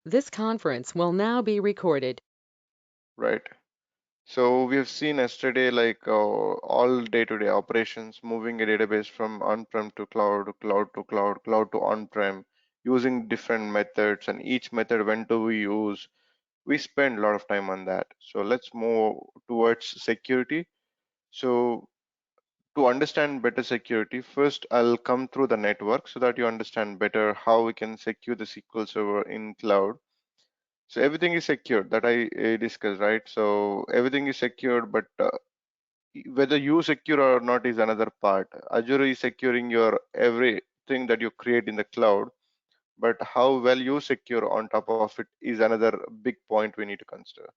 This conference will now be recorded. Right. So we have seen yesterday like all day-to-day operations, moving a database from on-prem to cloud, cloud to cloud, cloud to on-prem, using different methods, and each method when do we use. We spend a lot of time on that. So let's move towards security. So to understand better security, first I'll come through the network so that you understand better how we can secure the SQL Server in cloud. So everything is secured that I discussed, right? So everything is secured, but whether you secure or not is another part. Azure is securing your everything that you create in the cloud, but how well you secure on top of it is another big point we need to consider.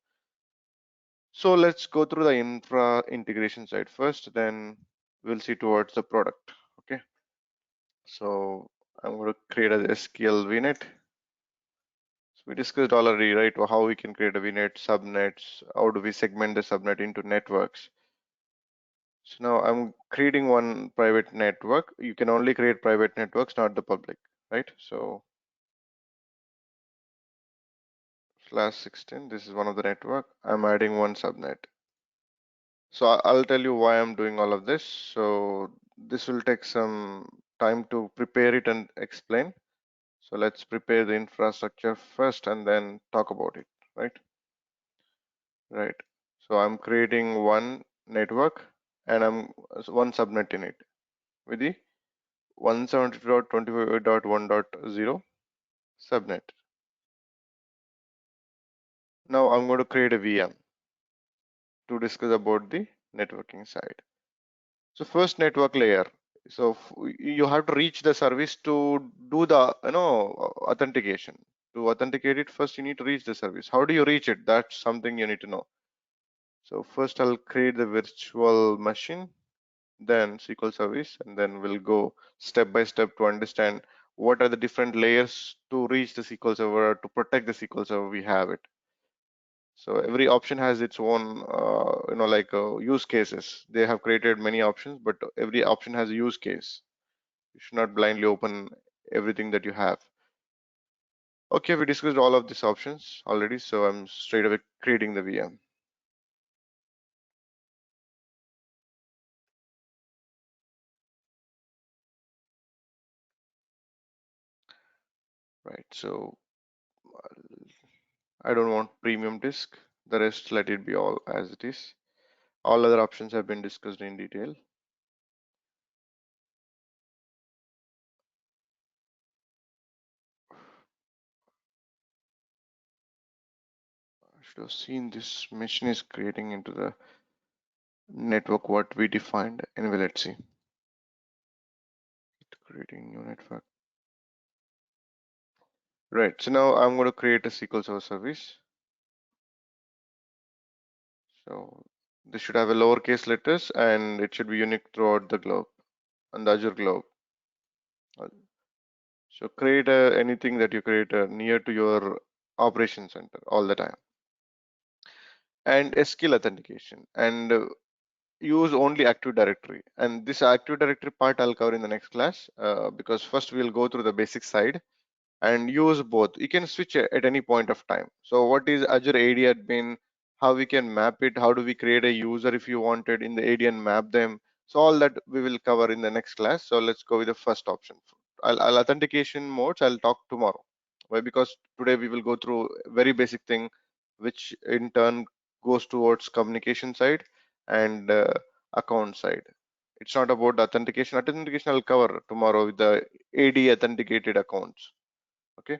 So let's go through the infra integration side first, then we'll see towards the product. Okay. So I'm going to create a SQL VNet. So we discussed already, right? How we can create a VNet, subnets, how do we segment the subnet into networks. So now I'm creating one private network. You can only create private networks, not the public, right? So /16, this is one of the network. I'm adding one subnet. So I'll tell you why I'm doing all of this. So this will take some time to prepare it and explain. So let's prepare the infrastructure first and then talk about it, right? Right. So I'm creating one network and I'm one subnet in it with the 172.25.1.0 subnet. Now I'm going to create a VM to discuss about the networking side. So first network layer. So you have to reach the service to do the authentication. To authenticate it first, you need to reach the service. How do you reach it? That's something you need to know. So first I'll create the virtual machine, then SQL service, and then we'll go step by step to understand what are the different layers to reach the SQL server, to protect the SQL server we have it. So every option has its own, use cases. They have created many options, but every option has a use case. You should not blindly open everything that you have. Okay, we discussed all of these options already, so I'm straight away creating the VM. Right, so I don't want premium disk. The rest let it be all as it is. All other options have been discussed in detail. I should have seen this machine is creating into the network what we defined. Anyway, let's see. Creating new network. Right, so now I'm going to create a SQL Server service. So this should have a lowercase letters and it should be unique throughout the globe, on the Azure globe. So create anything that you create near to your operation center all the time. And SQL authentication and use only Active Directory. And this Active Directory part I'll cover in the next class because first we'll go through the basic side and use both. You can switch at any point of time. So what is Azure AD admin? How we can map it? How do we create a user if you wanted in the AD and map them? So all that we will cover in the next class. So let's go with the first option. I'll authentication modes. I'll talk tomorrow. Why? Because today we will go through a very basic thing, which in turn goes towards communication side and account side. It's not about the authentication. Authentication I'll cover tomorrow with the AD authenticated accounts. Okay,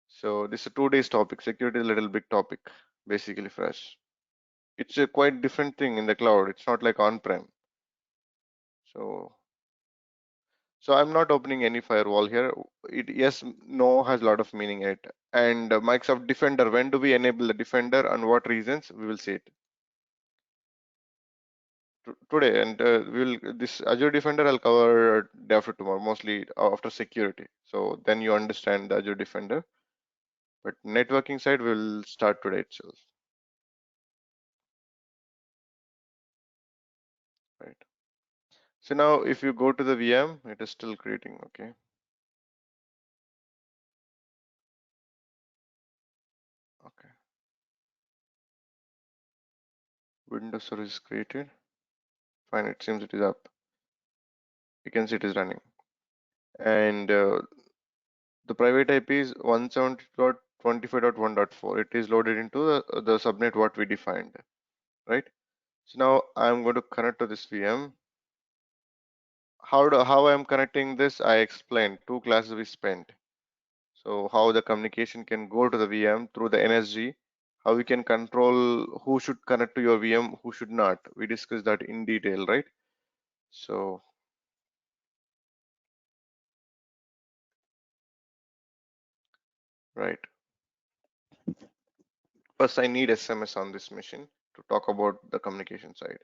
so this is a 2 days topic. Security is a little big topic basically for us. It's a quite different thing in the cloud. It's not like on-prem. So I'm not opening any firewall here. Yes, no has a lot of meaning in it. And Microsoft Defender, when do we enable the Defender and what reasons? We will see it today. And this Azure Defender I'll cover day after tomorrow, mostly after security. So then you understand the Azure Defender. But networking side will start today itself, right? So now if you go to the VM, it is still creating, okay? Windows service created. Fine, it seems it is up. You can see it is running. And the private IP is 170.25.1.4. It is loaded into the subnet what we defined, right? So now I'm going to connect to this VM. How I'm connecting this, I explained two classes we spent. So how the communication can go to the VM through the NSG, how we can control who should connect to your VM, who should not. We discussed that in detail, right? So, right. First, I need SMS on this machine to talk about the communication side.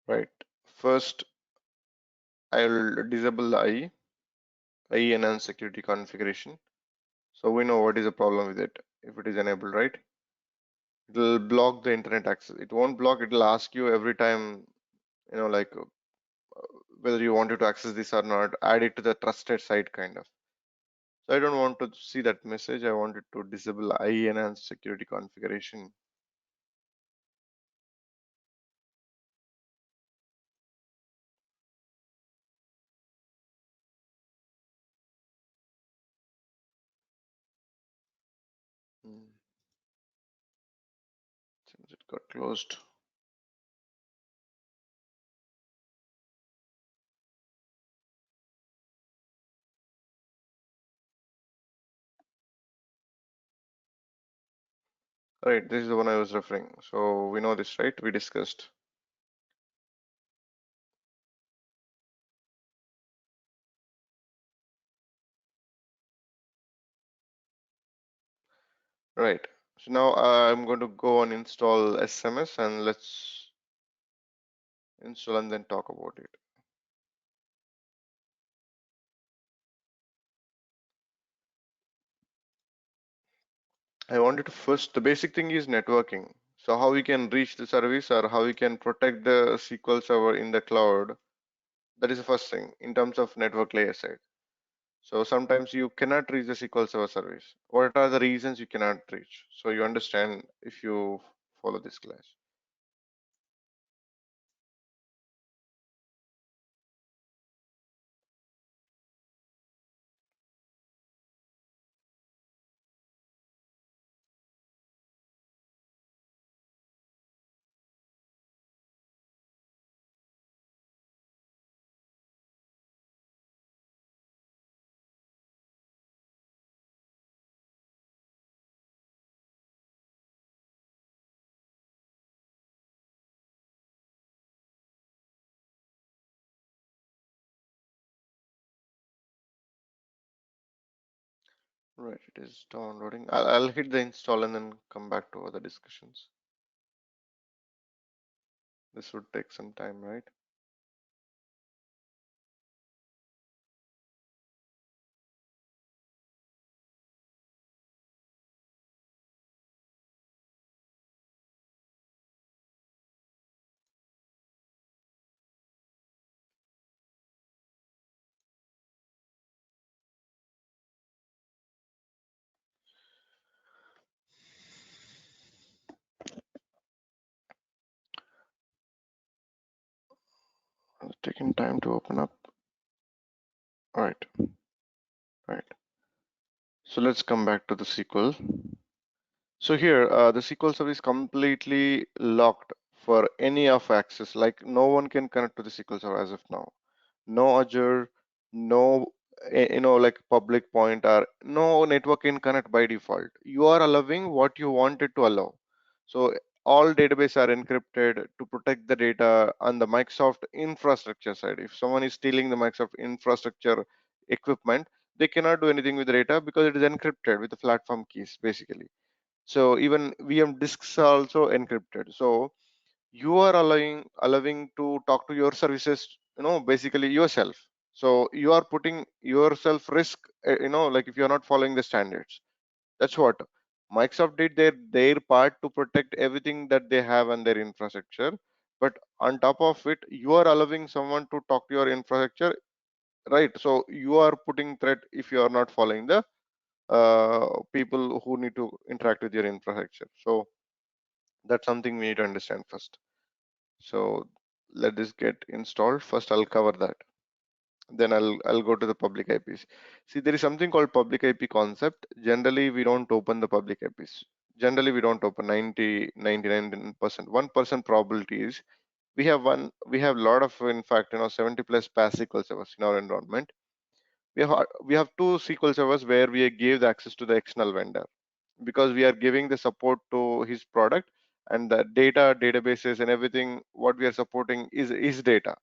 Right. First, I'll disable the IE enhanced security configuration. So we know what is the problem with it. If it is enabled, right? It will block the internet access. It won't block, it will ask you every time, like whether you wanted to access this or not, add it to the trusted site kind of. So I don't want to see that message. I wanted to disable IE enhanced security configuration. Hmm, Seems it got closed. Right, this is the one I was referring. So we know this, right? We discussed. Right. So now I'm going to go and install SMS and let's install and then talk about it. I wanted to first, the basic thing is networking. So how we can reach the service or how we can protect the SQL server in the cloud. That is the first thing in terms of network layer side. So sometimes you cannot reach the SQL Server service. What are the reasons you cannot reach? So you understand if you follow this class. Right, it is downloading. I'll hit the install and then come back to other discussions. This would take some time, right? It's taking time to open up. All right, right. So let's come back to the SQL. So here, the SQL Server is completely locked for any of access. Like no one can connect to the SQL Server as of now. No Azure, no like public point or no network can connect by default. You are allowing what you wanted to allow. So all database are encrypted to protect the data on the Microsoft infrastructure side. If someone is stealing the Microsoft infrastructure, equipment, they cannot do anything with the data because it is encrypted with the platform keys basically. So even VM disks are also encrypted. So you are allowing to talk to your services, basically yourself. So you are putting yourself risk, like if you are not following the standards. That's what Microsoft did their part to protect everything that they have on their infrastructure. But on top of it, you are allowing someone to talk to your infrastructure, right? So you are putting threat if you are not following the people who need to interact with your infrastructure. So that's something we need to understand first. So let this get installed. First, I'll cover that. Then I'll go to the public IPs. See, there is something called public IP concept. Generally, we don't open the public IPs. Generally, we don't open 99%. 1% probability is we have a lot of, in fact, 70 plus PAAS SQL servers in our environment. We have two SQL servers where we give the access to the external vendor because we are giving the support to his product, and the data databases and everything what we are supporting is data.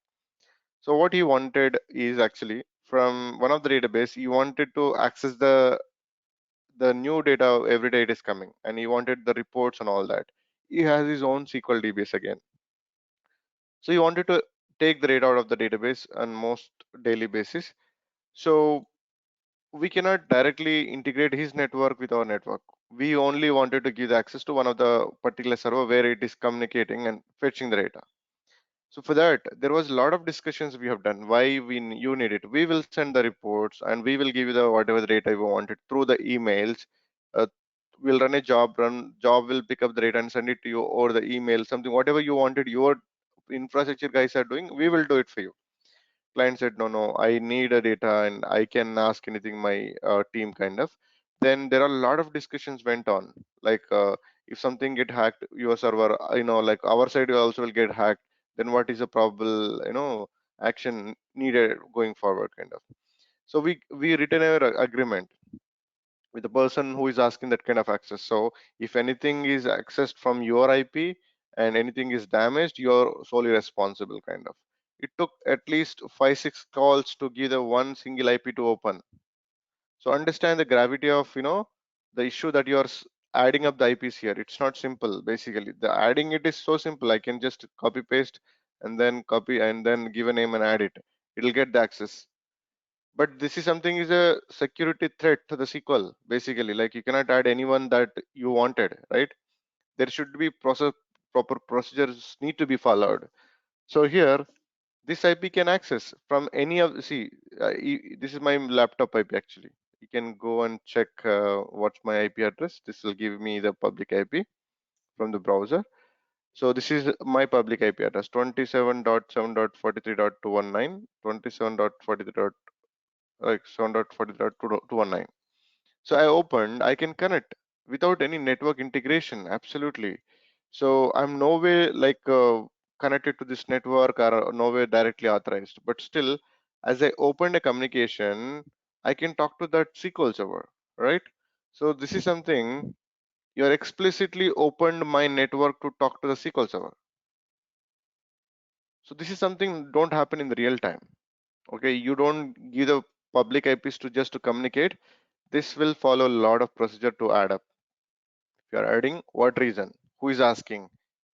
So what he wanted is actually from one of the database, he wanted to access the new data every day it is coming, and he wanted the reports and all that. He has his own SQL DBS again. So he wanted to take the data out of the database on most daily basis. So we cannot directly integrate his network with our network. We only wanted to give the access to one of the particular server where it is communicating and fetching the data. So for that, there was a lot of discussions we have done. Why you need it? We will send the reports and we will give you the whatever the data you wanted through the emails. Uh, we'll run a job. Run job will pick up the data and send it to you or the email. Something whatever you wanted. Your infrastructure guys are doing. We will do it for you. Client said, no, no, I need a data and I can ask anything my team kind of. Then there are a lot of discussions went on. Like if something get hacked, your server, like our side also will get hacked. Then what is the probable, action needed going forward kind of. So we written our agreement with the person who is asking that kind of access. So if anything is accessed from your IP and anything is damaged, you're solely responsible kind of. It took at least 5 6 calls to give the one single IP to open. So understand the gravity of the issue that you're adding up the IPs here. It's not simple basically. The adding it is so simple. I can just copy paste and then copy and then give a name and add it. It'll get the access, but this is something is a security threat to the SQL basically. Like you cannot add anyone that you wanted, right? There should be proper procedures need to be followed. So here this IP can access from any of, see, this is my laptop IP actually. You can go and check what's my IP address. This will give me the public IP from the browser. So this is my public IP address 27.7.43.219, 27.43. Like 7.40.219. So I opened, I can connect without any network integration, absolutely. So I'm no way like connected to this network or no way directly authorized, but still, as I opened a communication, I can talk to that SQL server, right? So this is something you're explicitly opened my network to talk to the SQL server. So this is something don't happen in the real time. Okay, you don't give the public IPs to just to communicate. This will follow a lot of procedure to add up. If you are adding, what reason? Who is asking?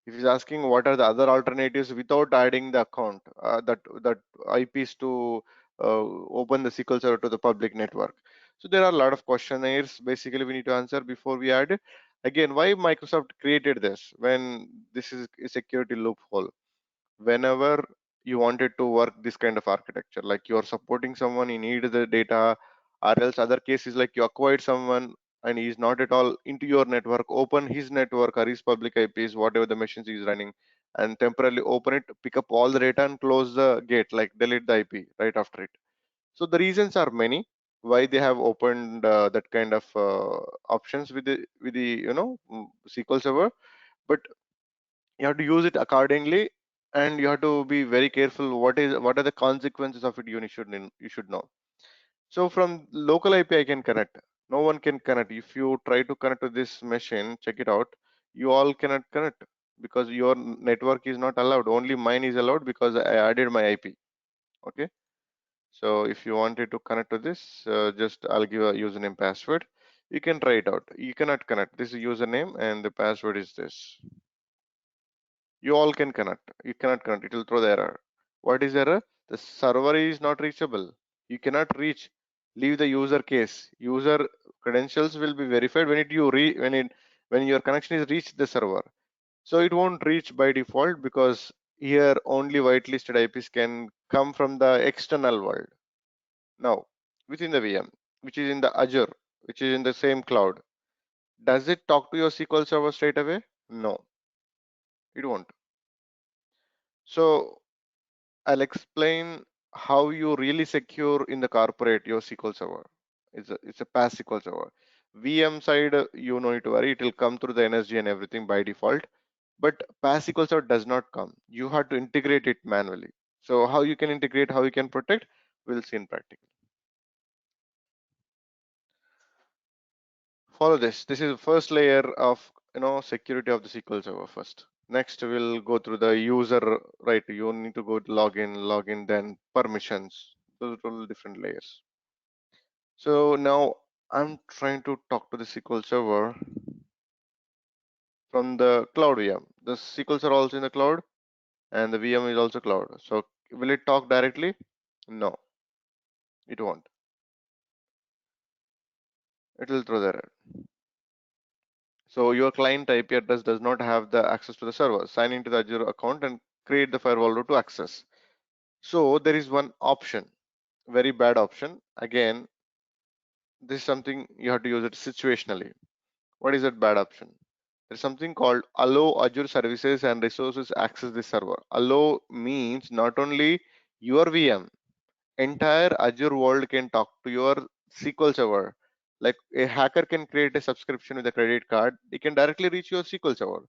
If he's asking what are the other alternatives without adding the account, that IPs to open the SQL server to the public network. So there are a lot of questionnaires basically we need to answer before we add it. Again, why Microsoft created this when this is a security loophole? Whenever you wanted to work this kind of architecture, like you're supporting someone, you need the data, or else other cases like you acquired someone and he's not at all into your network, open his network or his public IPs, whatever the machines he's running, and temporarily open it, pick up all the data and close the gate, like delete the IP right after it. So the reasons are many why they have opened that kind of options with the SQL server, but you have to use it accordingly, and you have to be very careful what are the consequences of it. You should know. So from local IP I can connect. No one can connect. If you try to connect to this machine, check it out, you all cannot connect because your network is not allowed. Only mine is allowed because I added my IP. Okay. So if you wanted to connect to this, just I'll give a username password. You can try it out. You cannot connect. This is username and the password is this. You all can connect. You cannot connect. It will throw the error. What is error? The server is not reachable. You cannot reach. Leave the user case. User credentials will be verified when when your connection is reached the server. So it won't reach by default because here only whitelisted IPs can come from the external world. Now, within the VM, which is in the Azure, which is in the same cloud, does it talk to your SQL Server straight away? No, it won't. So I'll explain how you really secure in the corporate your SQL Server. It's a PAAS SQL Server. VM side, you no need to worry. It will come through the energy and everything by default. But PAAS SQL Server does not come. You have to integrate it manually. So how you can integrate, how you can protect, we'll see in practice. Follow this. This is the first layer of security of the SQL Server first. Next, we'll go through the user, right? You need to go to login, then permissions. Those are all different layers. So now I'm trying to talk to the SQL Server from the cloud VM. The SQL Server also in the cloud, and the VM is also cloud. So will it talk directly? No, it won't. It will throw the error. So your client IP address does not have the access to the server. Sign into the Azure account and create the firewall route to access. So there is one option, very bad option. Again, this is something you have to use it situationally. What is that bad option? There's something called allow Azure services and resources access the server. Allow means not only your VM, entire Azure world can talk to your SQL server. Like a hacker can create a subscription with a credit card, it can directly reach your SQL server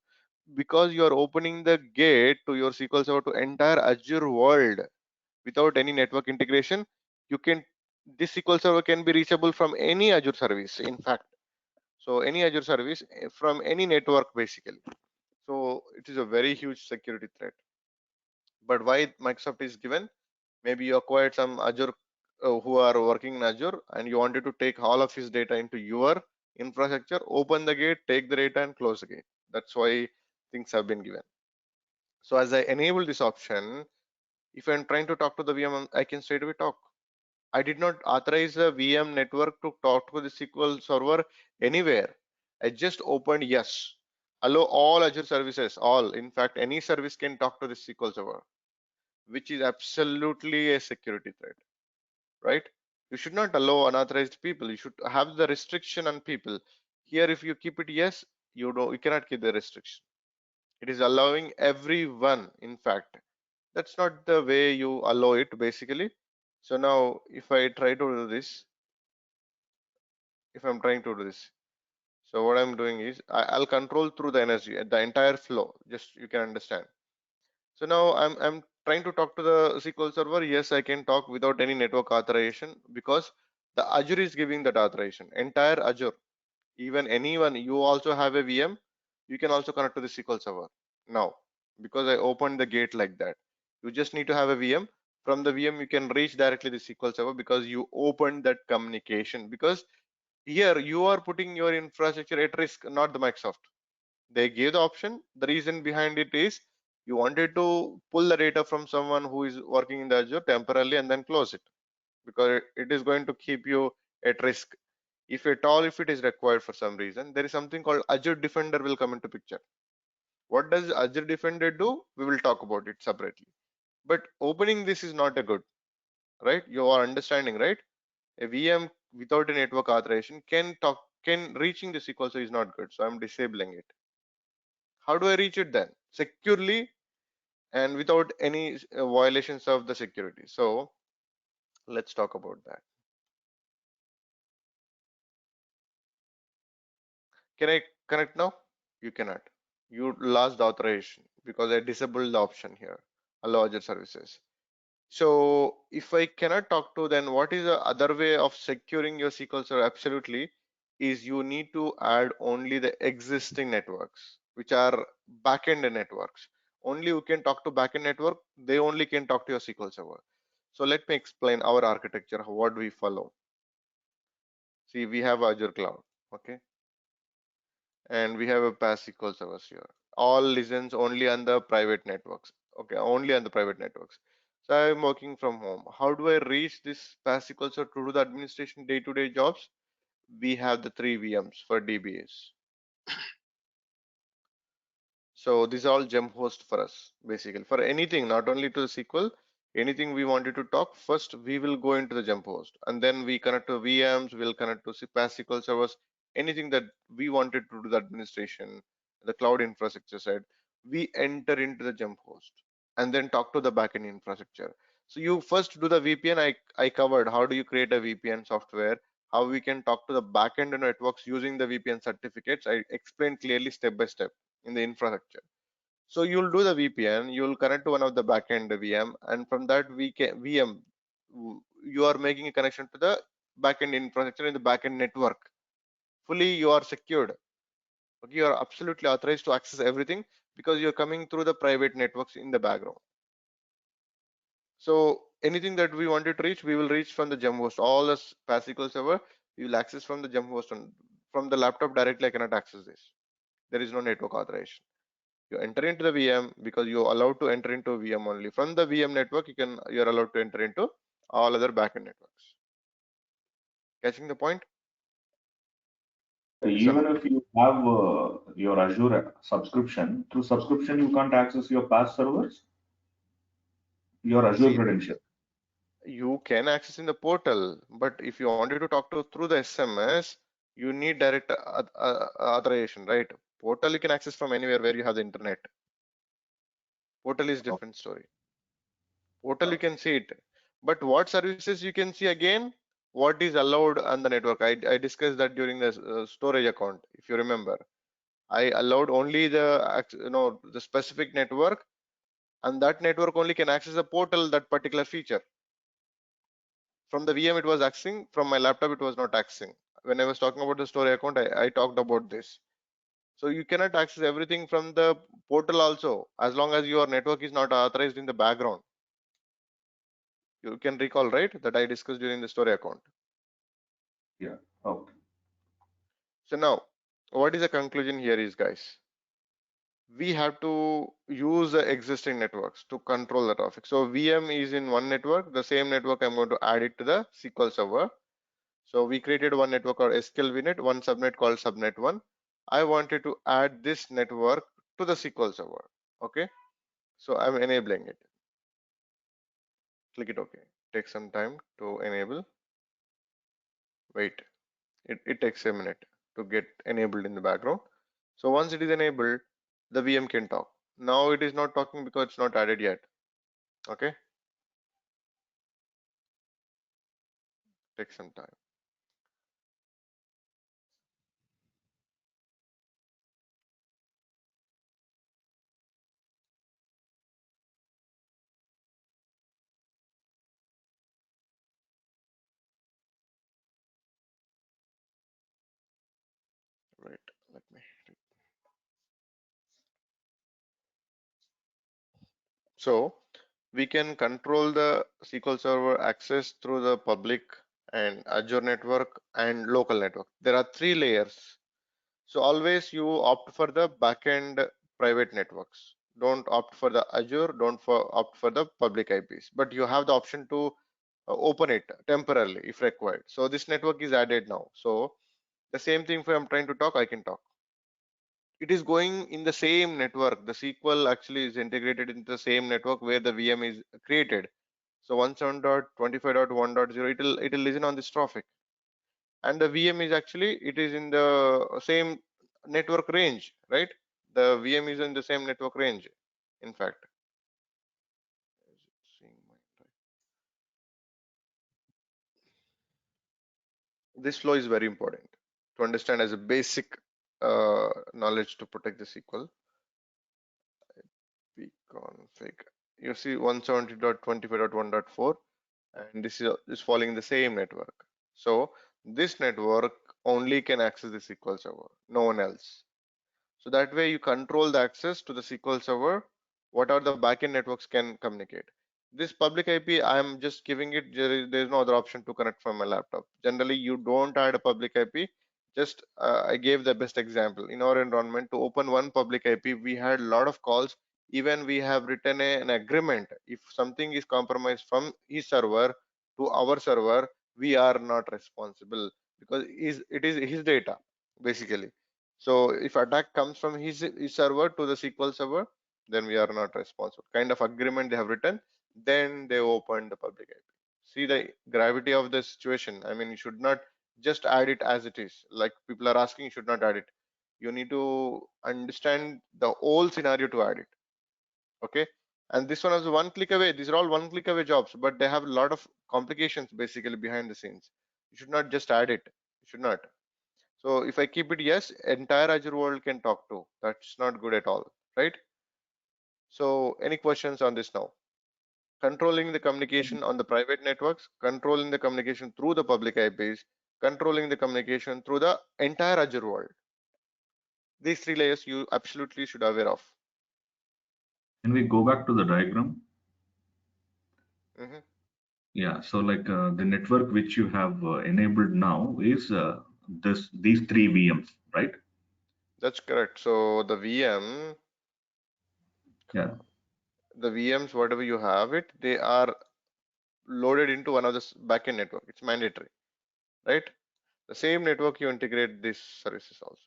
because you are opening the gate to your SQL server to entire Azure world without any network integration. You can this SQL server can be reachable from any Azure service. In fact, so any Azure service from any network basically. So it is a very huge security threat. But why Microsoft is given? Maybe you acquired some Azure who are working in Azure and you wanted to take all of his data into your infrastructure, open the gate, take the data and close the gate. That's why things have been given. So as I enable this option, if I'm trying to talk to the VM, I can straight away talk. I did not authorize the VM network to talk to the SQL server anywhere. I just opened yes. Allow all Azure services, all. In fact, any service can talk to the SQL server, which is absolutely a security threat, right? You should not allow unauthorized people. You should have the restriction on people. Here, if you keep it yes, you cannot keep the restriction. It is allowing everyone. In fact, that's not the way you allow it basically. So now, if I try to do this, if I'm trying to do this, so what I'm doing is I'll control through the energy, the entire flow. Just you can understand. So now I'm trying to talk to the SQL server. Yes, I can talk without any network authorization because the Azure is giving that authorization. Entire Azure, even anyone, you also have a VM, you can also connect to the SQL server. Now, because I opened the gate like that, you just need to have a VM. From the VM, you can reach directly the SQL server because you opened that communication. Because here you are putting your infrastructure at risk, not the Microsoft. They gave the option. The reason behind it is you wanted to pull the data from someone who is working in the Azure temporarily and then close it because it is going to keep you at risk. If at all, if it is required for some reason, there is something called Azure Defender will come into picture. What does Azure Defender do? We will talk about it separately. But opening this is not a good, right? You are understanding, right? A VM without a network authorization can reaching the SQL server is not good. So I'm disabling it. How do I reach it then? Securely and without any violations of the security. So let's talk about that. Can I connect now? You cannot. You lost the authorization because I disabled the option here, allow other services. So if I cannot talk to, then what is the other way of securing your SQL server? Absolutely, is you need to add only the existing networks, which are backend networks. Only you can talk to backend network. They only can talk to your SQL server. So let me explain our architecture, what we follow. See, we have Azure Cloud, okay, and we have a PAAS SQL servers here. All listens only on the private networks, okay, only on the private networks. So I'm working from home. How do I reach this PAAS SQL server to do the administration day-to-day jobs? We have the three VMs for DBAs. So these are all gem host for us, basically. For anything, not only to the SQL, anything we wanted to talk, first we will go into the gem host, and then we connect to VMs, we'll connect to PaaS SQL servers, anything that we wanted to do the administration, the cloud infrastructure side, we enter into the gem host and then talk to the backend infrastructure. So you first do the VPN. I covered how do you create a VPN software, how we can talk to the backend networks using the VPN certificates. I explained clearly step by step in the infrastructure. So you'll do the VPN, you'll connect to one of the backend VM, and from that VM, you are making a connection to the backend infrastructure in the backend network. Fully, you are secured. Okay, you are absolutely authorized to access everything because you're coming through the private networks in the background. So anything that we wanted to reach, we will reach from the gem host. All the PaaS SQL server, we will access from the gem host, and from the laptop directly. I cannot access this. There is no network authorization. You enter into the VM because you're allowed to enter into a VM only. From the VM network, you're allowed to enter into all other backend networks. Catching the point? Yes or Even no? if you have your Azure subscription, through subscription you can't access your PaaS servers, your Azure See, credential. you can access in the portal, but if you wanted to talk to through the SMS, you need direct authorization, right? Portal you can access from anywhere where you have the internet. Portal is Oh, different story. Portal you can see it, but what services you can see again? What is allowed on the network? I discussed that during the storage account, if you remember. I allowed only the specific network, and that network only can access the portal, that particular feature. From the VM it was accessing, from my laptop it was not accessing. When I was talking about the storage account, I talked about this. So you cannot access everything from the portal also, as long as your network is not authorized in the background. You can recall, right, that I discussed during the story account. yeah. Okay. So now, what is the conclusion here is, guys, we have to use the existing networks to control the traffic. So VM is in one network, the same network I'm going to add it to the SQL server. So we created one network called SQL VNet, one subnet called subnet 1. I wanted to add this network to the SQL server. Okay, so I'm enabling it. Click it OK. Take some time to enable. Wait, it takes a minute to get enabled in the background. So once it is enabled, the VM can talk. Now it is not talking because it's not added yet. Okay, take some time. Right, let me. So we can control the SQL Server access through the public and Azure network and local network. There are three layers. So always you opt for the backend private networks. Don't opt for the Azure, opt for the public IPs, but you have the option to open it temporarily if required. So this network is added now. So the same thing, if I'm trying to talk, I can talk. It is going in the same network. The SQL actually is integrated into the same network where the VM is created. So 17.25.1.0, it'll listen on this traffic, and the VM is actually, it is in the same network range, right? The VM is in the same network range. In fact, this flow is very important to understand as a basic knowledge to protect the SQL. Config. You see 170.25.1.4, and this is following the same network. So this network only can access the SQL server, no one else. So that way you control the access to the SQL server. What are the backend networks can communicate? this public IP, I'm just giving it, there's no other option to connect from my laptop. Generally, you don't add a public IP. Just I gave the best example. In our environment, to open one public IP, we had a lot of calls. Even we have written an agreement. If something is compromised from his server to our server, we are not responsible because it is his data, basically. So if attack comes from his server to the SQL server, then we are not responsible. Kind of agreement they have written, then they open the public IP. See the gravity of the situation. I mean, you should not just add it as it is. Like people are asking, you should not add it. You need to understand the whole scenario to add it. Okay. And this one is one click away. These are all one click away jobs, but they have a lot of complications basically behind the scenes. You should not just add it. You should not. So if I keep it yes, entire Azure world can talk to. That's not good at all, right? So any questions on this now? Controlling the communication on the private networks, controlling the communication through the public IPs, controlling the communication through the entire Azure world. These three layers you absolutely should aware of. Can we go back to the diagram? Mhm. Yeah, so like the network which you have enabled now is these three VMs, right? That's correct. So the VM, Yeah. the VMs, whatever you have it, they are loaded into one of the backend network. It's mandatory, right? The same network you integrate these services also.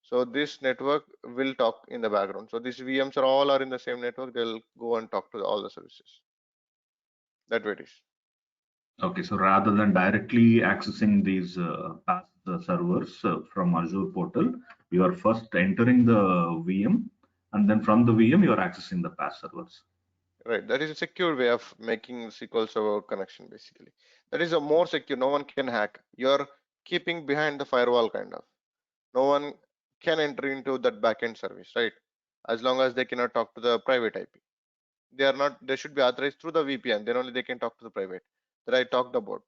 So this network will talk in the background. So these VMs are all are in the same network. They'll go and talk to all the services. That way it is. Okay, so rather than directly accessing these PaaS servers from Azure portal, you are first entering the VM, and then from the VM you are accessing the PaaS servers. Right. That is a secure way of making SQL Server connection, basically. That is a more secure. No one can hack. You're keeping behind the firewall, kind of. No one can enter into that backend service, right? As long as they cannot talk to the private IP. They are not. They should be authorized through the VPN. Then only they can talk to the private. That I talked about.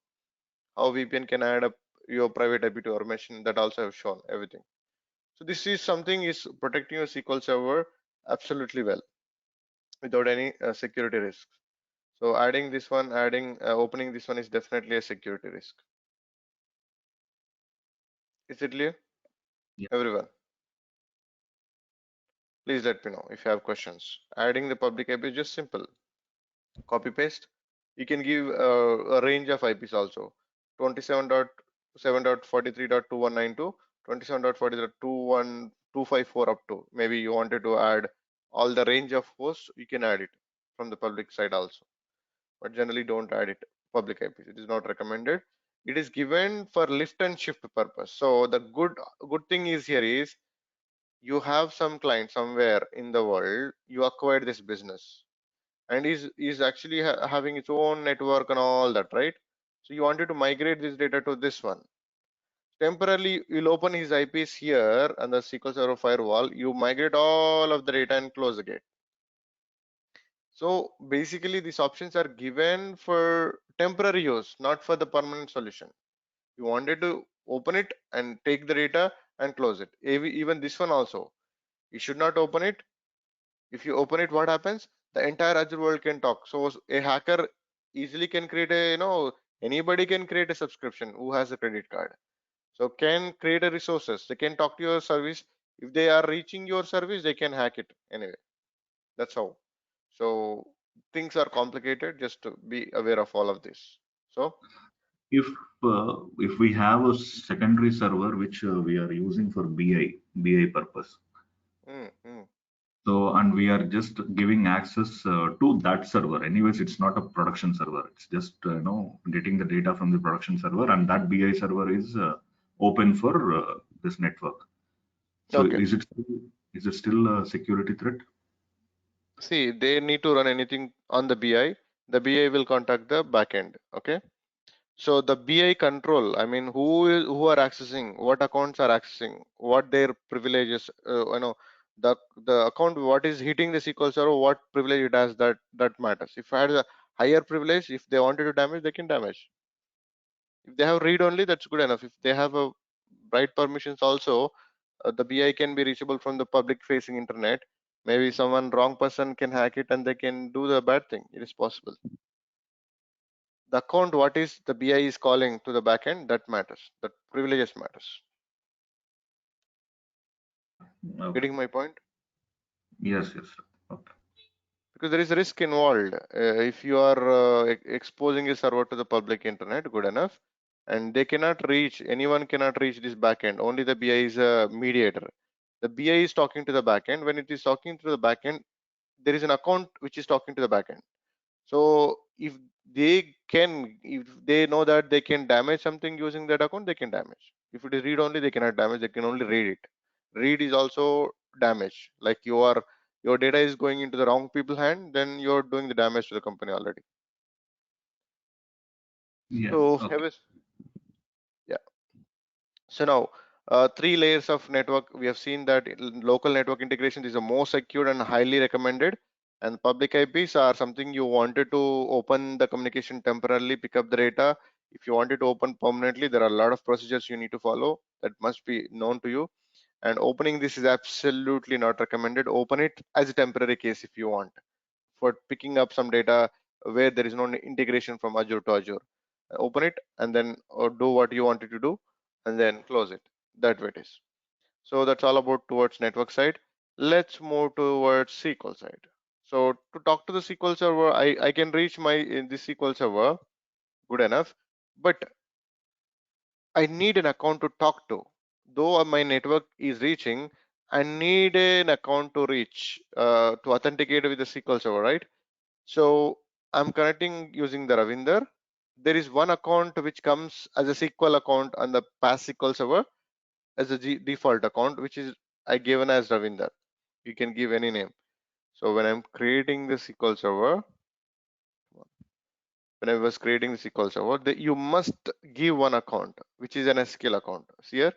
How VPN can add up your private IP to your machine. That also have shown everything. So this is something is protecting your SQL Server absolutely well without any security risks. So adding this one, opening this one is definitely a security risk. Is it clear? Yeah. Everyone, please let me know if you have questions. Adding the public IP is just simple. Copy paste. You can give a range of IPs also. 27.7.43.2192, 27.40.21254 up to. Maybe you wanted to add all the range of hosts, you can add it from the public side also. But generally don't add it public IPs. It is not recommended. It is given for lift and shift purpose. So the good thing is here is you have some client somewhere in the world, you acquired this business, and is actually having its own network and all that, right? So you wanted to migrate this data to this one. Temporarily, you'll open his IPs here and the SQL Server firewall. You migrate all of the data and close the gate. So basically, these options are given for temporary use, not for the permanent solution. You wanted to open it and take the data and close it. Even this one also, you should not open it. If you open it, what happens? The entire Azure world can talk. So a hacker easily can create a, anybody can create a subscription who has a credit card. So can create a resources. They can talk to your service. If they are reaching your service, they can hack it anyway. That's how. So things are complicated. Just to be aware of all of this. So If if we have a secondary server which we are using for BI purpose, mm, mm, so and we are just giving access to that server. Anyways, it's not a production server. It's just getting the data from the production server, and that BI server is open for this network. So okay. is it still a security threat? See, they need to run anything on the BI. The BI will contact the backend. Okay. So the BI control, I mean, who are accessing, what accounts are accessing, what their privileges, the account, what is hitting the SQL server, what privilege it has, that matters. If I had a higher privilege, if they wanted to damage, they can damage. If they have read only, that's good enough. If they have a write permissions also, the BI can be reachable from the public facing internet. Maybe someone wrong person can hack it and they can do the bad thing. It is possible. The account, what is the BI is calling to the backend, that matters. That privileges matters. Okay. Getting my point? Yes, yes. Okay. Because there is a risk involved. If you are exposing a server to the public internet, good enough, and they cannot reach, anyone cannot reach this backend. Only the BI is a mediator. The BI is talking to the backend. When it is talking to the backend, there is an account which is talking to the backend. So if if they know that they can damage something using that account, they can damage. If it is read only, they cannot damage. They can only read it. Read is also damage. Like your data is going into the wrong people's hand, then you're doing the damage to the company already. Yeah. So Okay. yeah. So now, three layers of network. We have seen that local network integration is the most secure and highly recommended. And public IPs are something you wanted to open the communication temporarily, pick up the data. If you wanted to open permanently, there are a lot of procedures you need to follow that must be known to you. And opening this is absolutely not recommended. Open it as a temporary case if you want, for picking up some data where there is no integration from Azure to Azure. Open it and then do what you wanted to do and then close it. That way it is. So that's all about towards network side. Let's move towards SQL side. So to talk to the SQL server, I can reach my in this SQL server good enough, but I need an account to talk to. Though my network is reaching, I need an account to reach to authenticate with the SQL server, right? So I'm connecting using the Ravinder. There is one account which comes as a SQL account on the PAAS SQL server as a default account, which is I given as Ravinder. You can give any name. So when I'm creating the SQL server, when I was creating the SQL server, you must give one account, which is an SQL account. See here,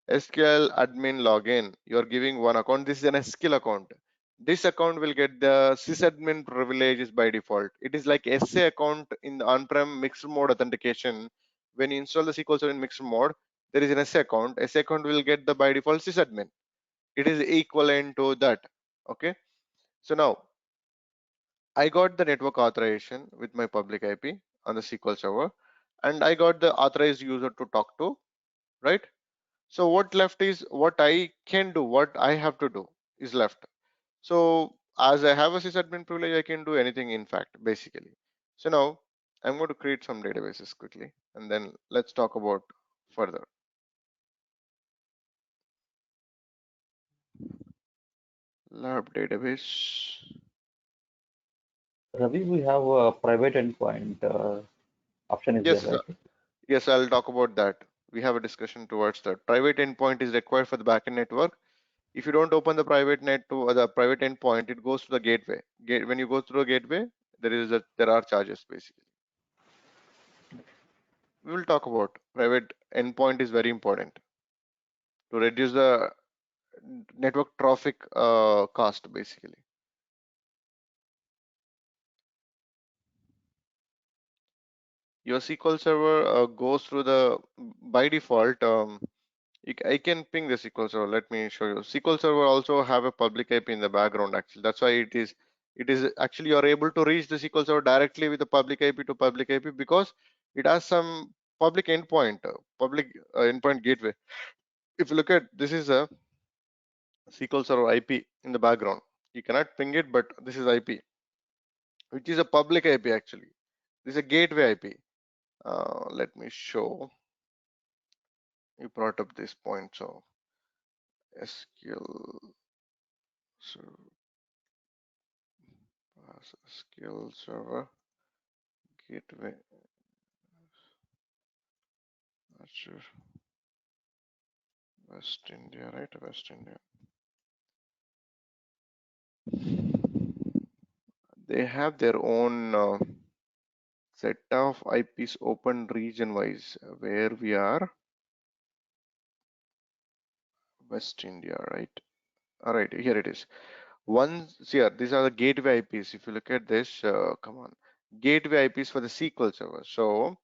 SQL admin login. You're giving one account. This is an SQL account. This account will get the sysadmin privileges by default. It is like SA account in the on-prem mixed mode authentication. When you install the SQL Server in mixed mode, there is an SA account. SA account will get the by default sysadmin. It is equivalent to that. Okay. So now I got the network authorization with my public IP on the SQL Server, and I got the authorized user to talk to, right? So what left is what I can do, what I have to do is left. So as I have a sysadmin privilege, I can do anything in fact, basically. So now I'm going to create some databases quickly, and then let's talk about further. Lab database. Ravi, we have a private endpoint option is there, Yes, right? yes, I'll talk about that. We have a discussion towards that. Private endpoint is required for the backend network. If you don't open the private net to the private endpoint, it goes to the gateway. When you go through a gateway, there are charges basically. We will talk about private endpoint is very important to reduce the network traffic cost basically. Your SQL server goes through the by default. I can ping the SQL server. Let me show you. SQL server also have a public IP in the background. Actually, that's why it is actually you're able to reach the SQL server directly with the public IP to public IP because it has some public endpoint gateway. If you look at this is a SQL Server IP in the background. You cannot ping it, but this is IP, which is a public IP actually. This is a gateway IP. Let me show. You brought up this point, so SQL Server, SQL Server Gateway, Azure West India, right? West India. They have their own set of IPs open region wise, where we are West India, right? All right, here it is. Once here, these are the gateway IPs. If you look at this, come on, gateway IPs for the SQL Server. So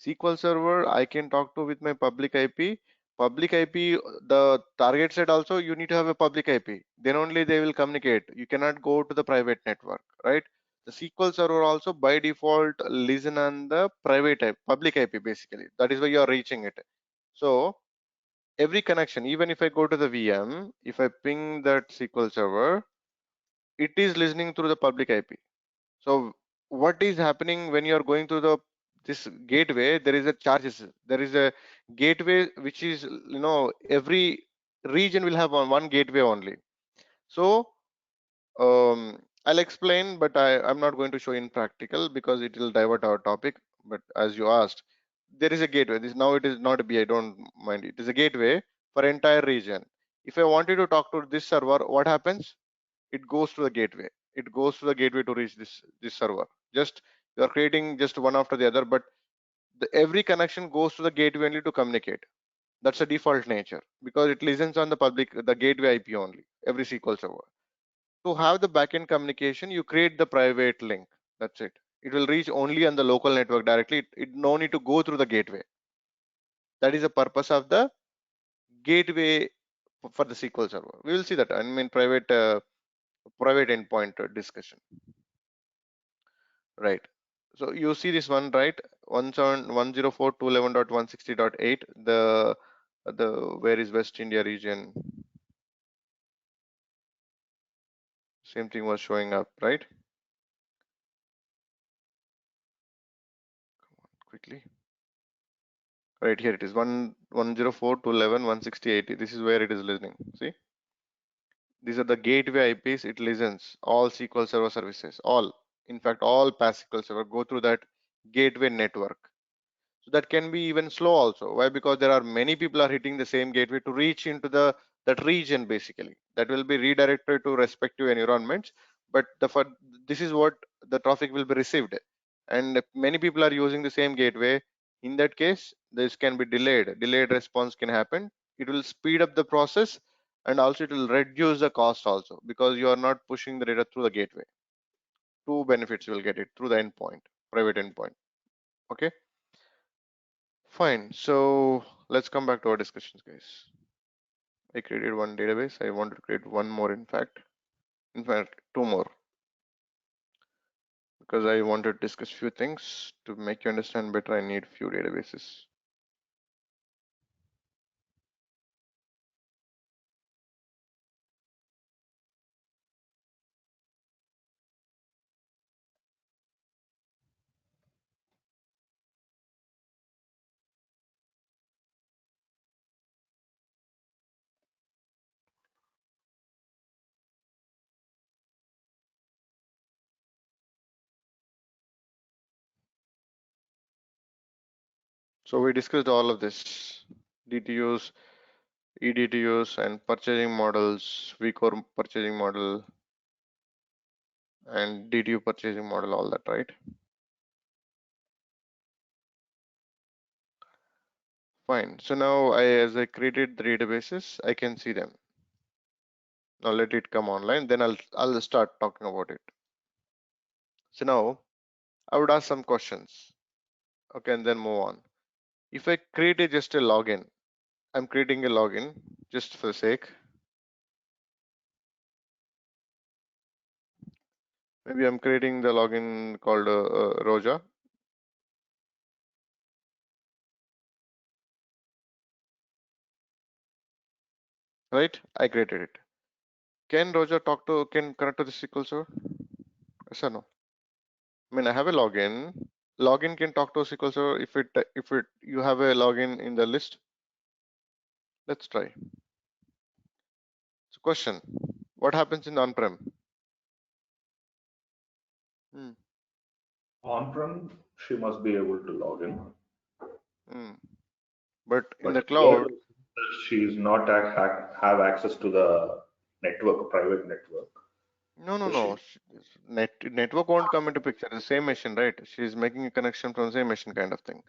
SQL Server, I can talk to with my public IP, Public IP, the target side also, you need to have a public IP. Then only they will communicate. You cannot go to the private network, right? The SQL Server also by default listen on the private IP, public IP basically. That is why you are reaching it. So every connection, even if I go to the VM, if I ping that SQL Server, it is listening through the public IP. So what is happening when you are going to the this gateway? There is a charges. There is a gateway which is, every region will have one gateway only. So I'll explain, but I'm not going to show in practical because it will divert our topic. But as you asked, there is a gateway. This now it is not a B. I don't mind. It is a gateway for entire region. If I wanted to talk to this server, what happens? It goes to the gateway. It goes to the gateway to reach this server. Just you are creating just one after the other, but every connection goes to the gateway only to communicate. That's a default nature because it listens on the gateway IP only. Every SQL server. To have the backend communication, you create the private link. That's it. It will reach only on the local network directly. It no need to go through the gateway. That is the purpose of the gateway for the SQL server. We will see that. I mean, private endpoint discussion. Right. So you see this one, right? 104.211.160.8. The where is West India region? Same thing was showing up, right? Quickly. Right here it is 104.211.160.80. This is where it is listening. See, these are the gateway IPs. It listens all SQL Server services. All, in fact, all PAAS SQL Server go through that gateway network. So that can be even slow also. Why? Because there are many people are hitting the same gateway to reach into that region basically. That will be redirected to respective environments. But this is what the traffic will be received. And many people are using the same gateway. In that case, this can be delayed. Delayed response can happen. It will speed up the process and also it will reduce the cost also because you are not pushing the data through the gateway. Two benefits you will get it through the endpoint, private endpoint. Okay. Fine, so let's come back to our discussions, guys. I created one database. I wanted to create one more, in fact, two more, because I wanted to discuss few things to make you understand better. I need few databases. So we discussed all of this: DTUs, EDTUs, and purchasing models, vCore purchasing model, and DTU purchasing model, all that, right? Fine. So now as I created the databases, I can see them. Now let it come online, then I'll start talking about it. So now I would ask some questions. Okay, and then move on. If I create just a login, I'm creating a login just for the sake. Maybe I'm creating the login called Roja. Right? I created it. Can Roja can connect to the SQL server? Yes or no? I mean, I have a login. Login can talk to a SQL server if you have a login in the list. Let's try. So question: what happens in on-prem? On-prem, she must be able to log in. But in the But cloud, here, she is not have access to the network, private network. no, no, So no. Network won't come into picture. The same machine, right? She's making a connection from the same machine, kind of thing.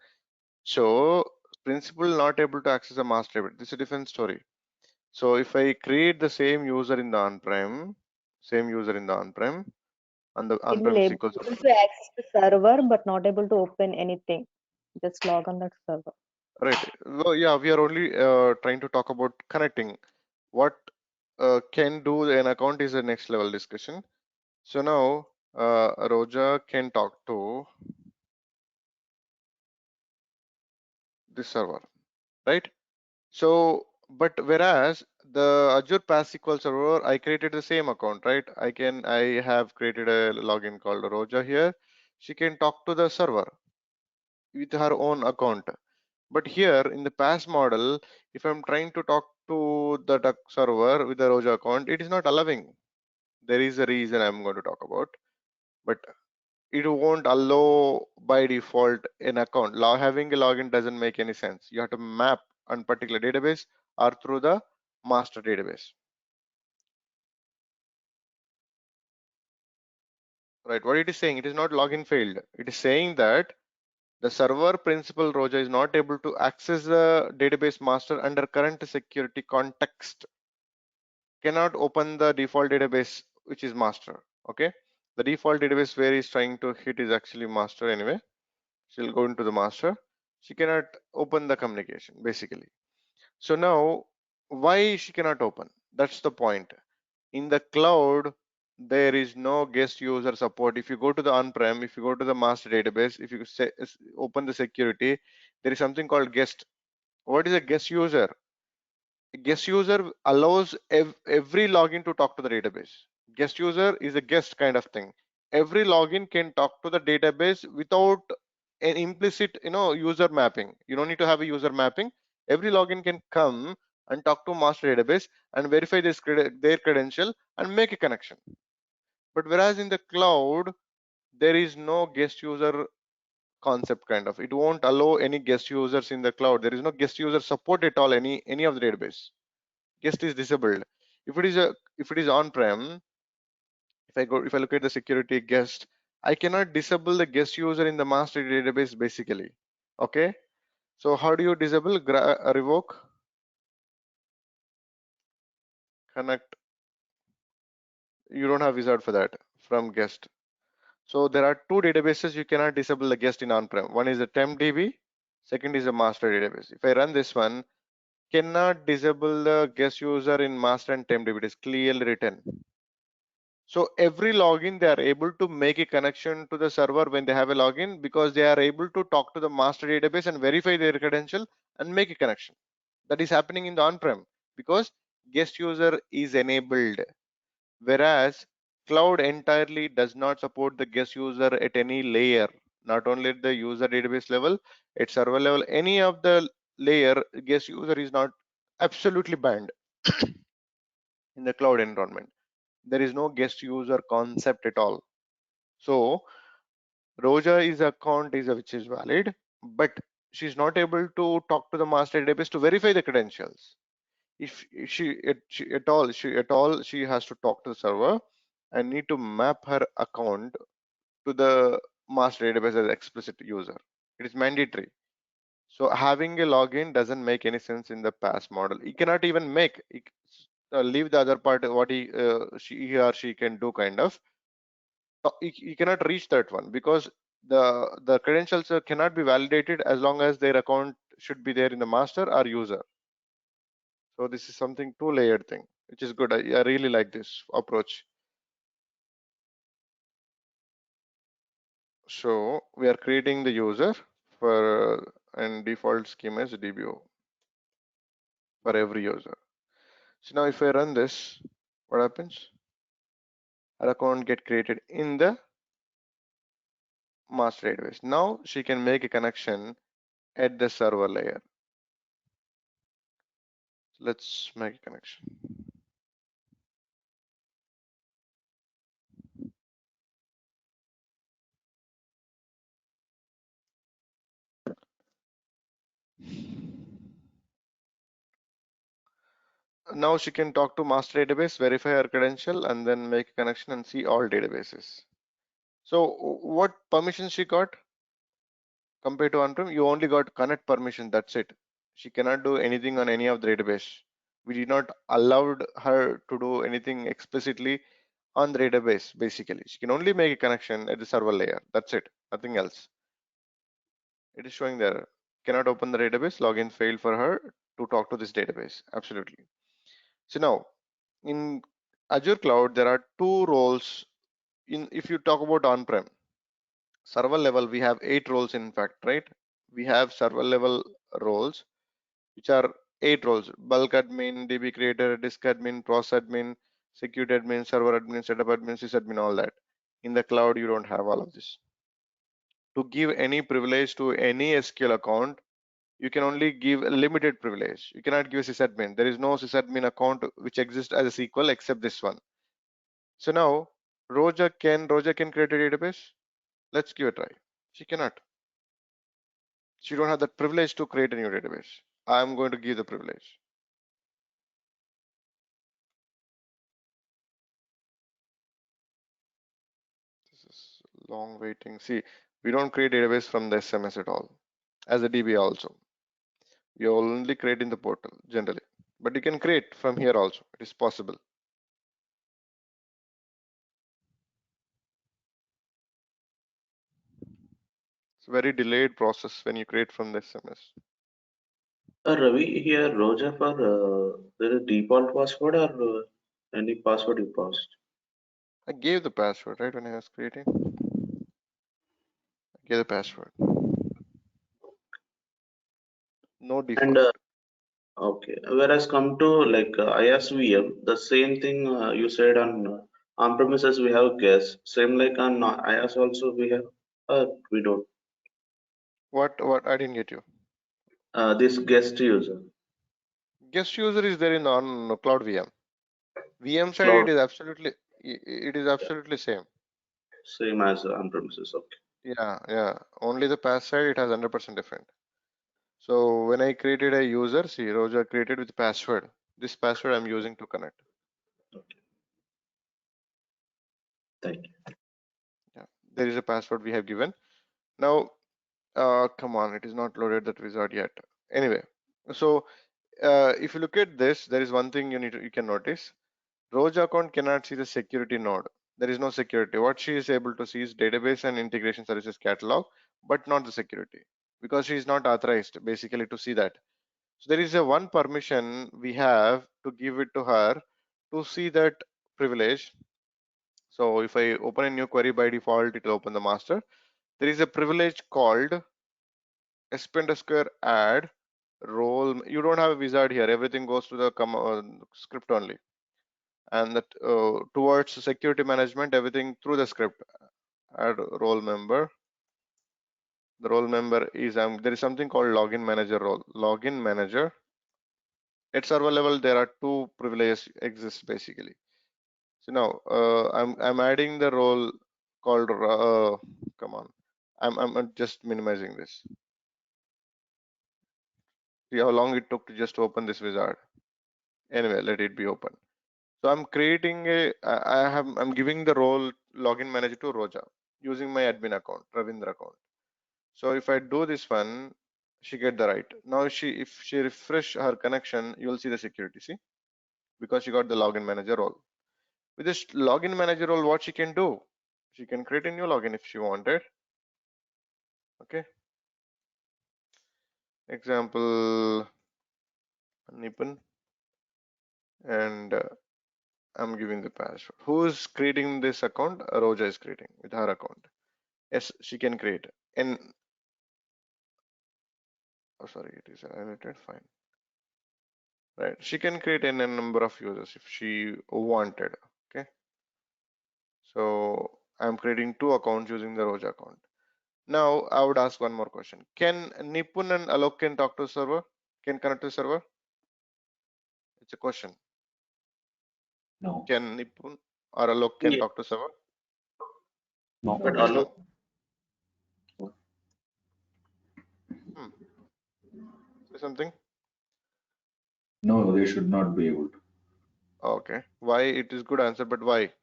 So principal not able to access a master data. This is a different story. So if I create the same user in the on-prem, on the It will on-prem able SQL Server. to access the server but not able to open anything. Just log on that server. Right. Well, yeah, we are only trying to talk about connecting. What can do an account is a next level discussion. So now Roja can talk to this server, right? So, but whereas the Azure PAAS SQL Server, I created the same account, right? I have created a login called Roja here. She can talk to the server with her own account. But here in the PAAS model, if I'm trying to talk to the duck server with the Roja account, it is not allowing. There is a reason I'm going to talk about, but it won't allow by default an account. Having a login doesn't make any sense. You have to map on particular database or through the master database. Right, what it is saying, it is not login failed. It is saying that the server principal Roja is not able to access the database master under current security context, cannot open the default database which is master. Okay, the default database where he's trying to hit is actually master anyway. She'll go into the master. She cannot open the communication basically. So now why she cannot open? That's the point. In the cloud, there is no guest user support. If you go to the on-prem, if you go to the master database, if you open the security, there is something called guest. What is a guest user? A guest user allows every login to talk to the database. Guest user is a guest kind of thing. Every login can talk to the database without an implicit, user mapping. You don't need to have a user mapping. Every login can come and talk to master database and verify their credential and make a connection. But whereas in the cloud, there is no guest user concept kind of. It won't allow any guest users in the cloud. There is no guest user support at all any of the database. Guest is disabled. If it is on-prem, if I look at the security guest, I cannot disable the guest user in the master database basically. Okay. So how do you disable revoke connect? You don't have wizard for that from guest. So there are two databases you cannot disable the guest in on-prem. One is the tempdb, second is a master database. If I run this one, cannot disable the guest user in master and tempdb. It is clearly written. So every login, they are able to make a connection to the server when they have a login because they are able to talk to the master database and verify their credential and make a connection. That is happening in the on-prem because guest user is enabled, whereas cloud entirely does not support the guest user at any layer, not only at the user database level, at server level, any of the layer, guest user is not absolutely banned in the cloud environment. There is no guest user concept at all. So Roja is account is which is valid, but she's not able to talk to the master database to verify the credentials. If she has to talk to the server and need to map her account to the master database as explicit user. It is mandatory. So having a login doesn't make any sense in the PAAS model. You cannot even leave the other part what he or she can do kind of. You cannot reach that one because the credentials cannot be validated as long as their account should be there in the master or user. So this is something two-layered thing, which is good. I really like this approach. So we are creating the user for and default schema is DBO for every user. So now if I run this, what happens? Her account get created in the master database. Now she can make a connection at the server layer. Let's make a connection. Now she can talk to master database, verify her credential, and then make a connection and see all databases. So what permissions she got compared to on-prem? You only got connect permission. That's it. She cannot do anything on any of the database. We did not allowed her to do anything explicitly on the database. Basically, she can only make a connection at the server layer. That's it. Nothing else. It is showing there. cannot open the database. Login failed for her to talk to this database. Absolutely. So now in Azure Cloud, there are two roles. If you talk about on-prem, server level, we have 8 roles in fact, right? We have server level roles, which are 8 roles: bulk admin, DB creator, disk admin, process admin, security admin, server admin, setup admin, sysadmin, all that. In the cloud, you don't have all of this. To give any privilege to any SQL account, you can only give a limited privilege. You cannot give a sysadmin. There is no sysadmin account which exists as a SQL except this one. So now Roja can create a database. Let's give it a try. She cannot. She don't have that privilege to create a new database. I'm going to give the privilege. This is long waiting. See, we don't create database from the SMS at all. As a DB also, you only create in the portal generally, but you can create from here also. It is possible. It's a very delayed process when you create from the SMS. Ravi, here Roja for there is default password or any password you passed? I gave the password right when I was creating. I gave the password. No And default. okay, whereas come to like IaaS VM, the same thing you said on premises we have guest. Same like on IaaS also we have. We don't. What? I didn't get you. This guest user Guest user is there in on Cloud VM. VM side, cloud it is absolutely same. same as on premises. Okay. Yeah. Only the pass side, it has 100% different. So when I created a user, see, Roja created with password. This password I'm using to connect. Okay. Thank you. Yeah, there is a password we have given. Now, come on, it is not loaded that wizard yet. Anyway, so if you look at this, there is one thing you can notice. Roja account cannot see the security node. There is no security. What she is able to see is database and integration services catalog, but not the security, because she is not authorized basically to see that. So there is a one permission we have to give it to her to see that privilege. So if I open a new query, by default, it will open the master. There is a privilege called sp_add role. You don't have a wizard here. Everything goes to the script only. And that towards security management, everything through the script. Add role member. The role member is there is something called login manager role. Login manager. At server level, there are two privileges exist basically. So now I'm adding the role called come on. I'm just minimizing this. See how long it took to just open this wizard. Anyway, let it be open. So I'm creating I'm giving the role login manager to Roja using my admin account, Ravindra account. So if I do this one, she get the right. Now if she refresh her connection, you'll see the security, see? Because she got the login manager role. With this login manager role, what she can do? She can create a new login if she wanted. Okay. Example, Nipan, and I'm giving the password. Who is creating this account? Roja is creating with her account. Yes, she can create. And oh, sorry, it is highlighted. Fine. Right. She can create a number of users if she wanted. Okay. So I'm creating 2 accounts using the Roja account. Now I would ask one more question. Can Nipun and Alok can talk to server? Can connect to server? It's a question. No, Can Nipun or Alok can Yeah, talk to server? no. but What is allow no? Hmm. Say something. No, they should not be able to. Okay. Why? It is good answer, but why?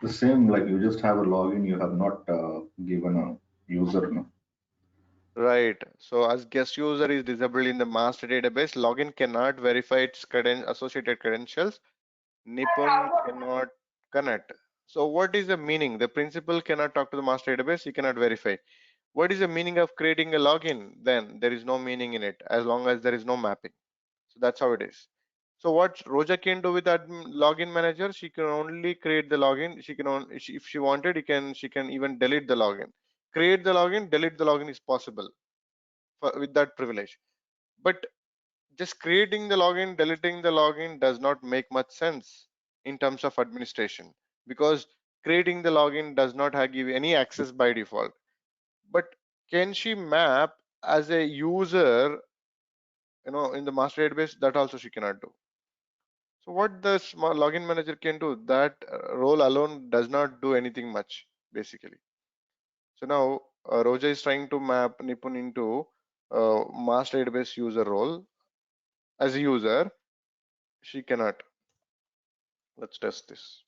The same, like you just have a login, you have not given a user. No? Right. So as guest user is disabled in the master database, login cannot verify its associated credentials. Nipun cannot connect. So what is the meaning? The principal cannot talk to the master database. He cannot verify. What is the meaning of creating a login? Then there is no meaning in it as long as there is no mapping. So that's how it is. So what Roja can do with that login manager, she can only create the login. She can only, if she wanted, she can even delete the login. Create the login, delete the login is possible with that privilege. But just creating the login, deleting the login does not make much sense in terms of administration, because creating the login does not give any access by default. But can she map as a user, in the master database? That also she cannot do. So what the login manager can do, that role alone does not do anything much basically. So now Roja is trying to map Nipun into master database user role as a user. She cannot. Let's test this.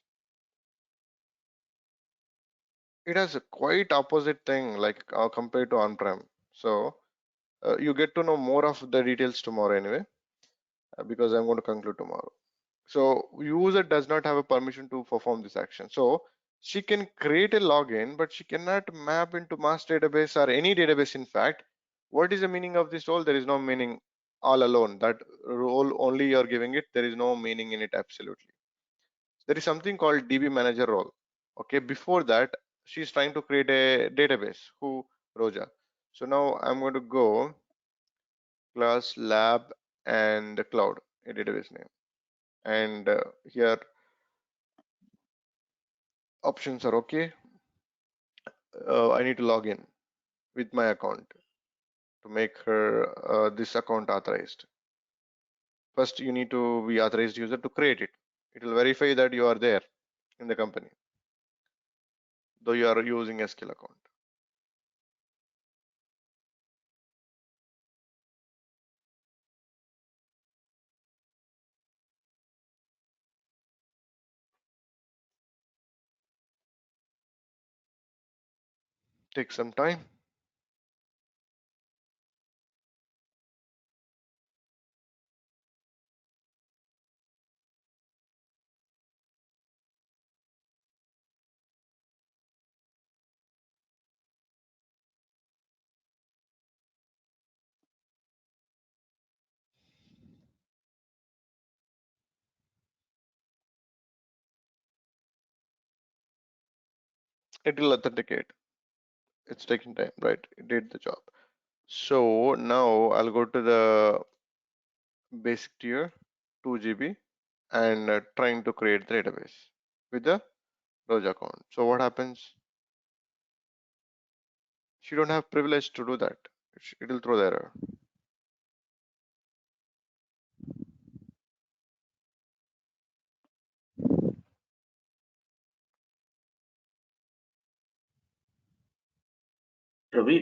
It has a quite opposite thing, like compared to on-prem. So you get to know more of the details tomorrow anyway, because I'm going to conclude tomorrow. So user does not have a permission to perform this action. So she can create a login, but she cannot map into master database or any database. In fact, what is the meaning of this role? There is no meaning all alone. That role only you're giving it. There is no meaning in it absolutely. There is something called DB manager role. Okay, before that, she's trying to create a database. Who? Roja. So now I'm going to go class lab and cloud, a database name. And here options are okay. I need to log in with my account to make her this account authorized. First, you need to be authorized user to create it. It will verify that you are there in the company, though you are using a skill account. Take some time. It will authenticate. It's taking time, right? It did the job. So now I'll go to the basic tier, 2 GB, and trying to create the database with the Roja account. So what happens? She don't have privilege to do that. It will throw the error. Ravi,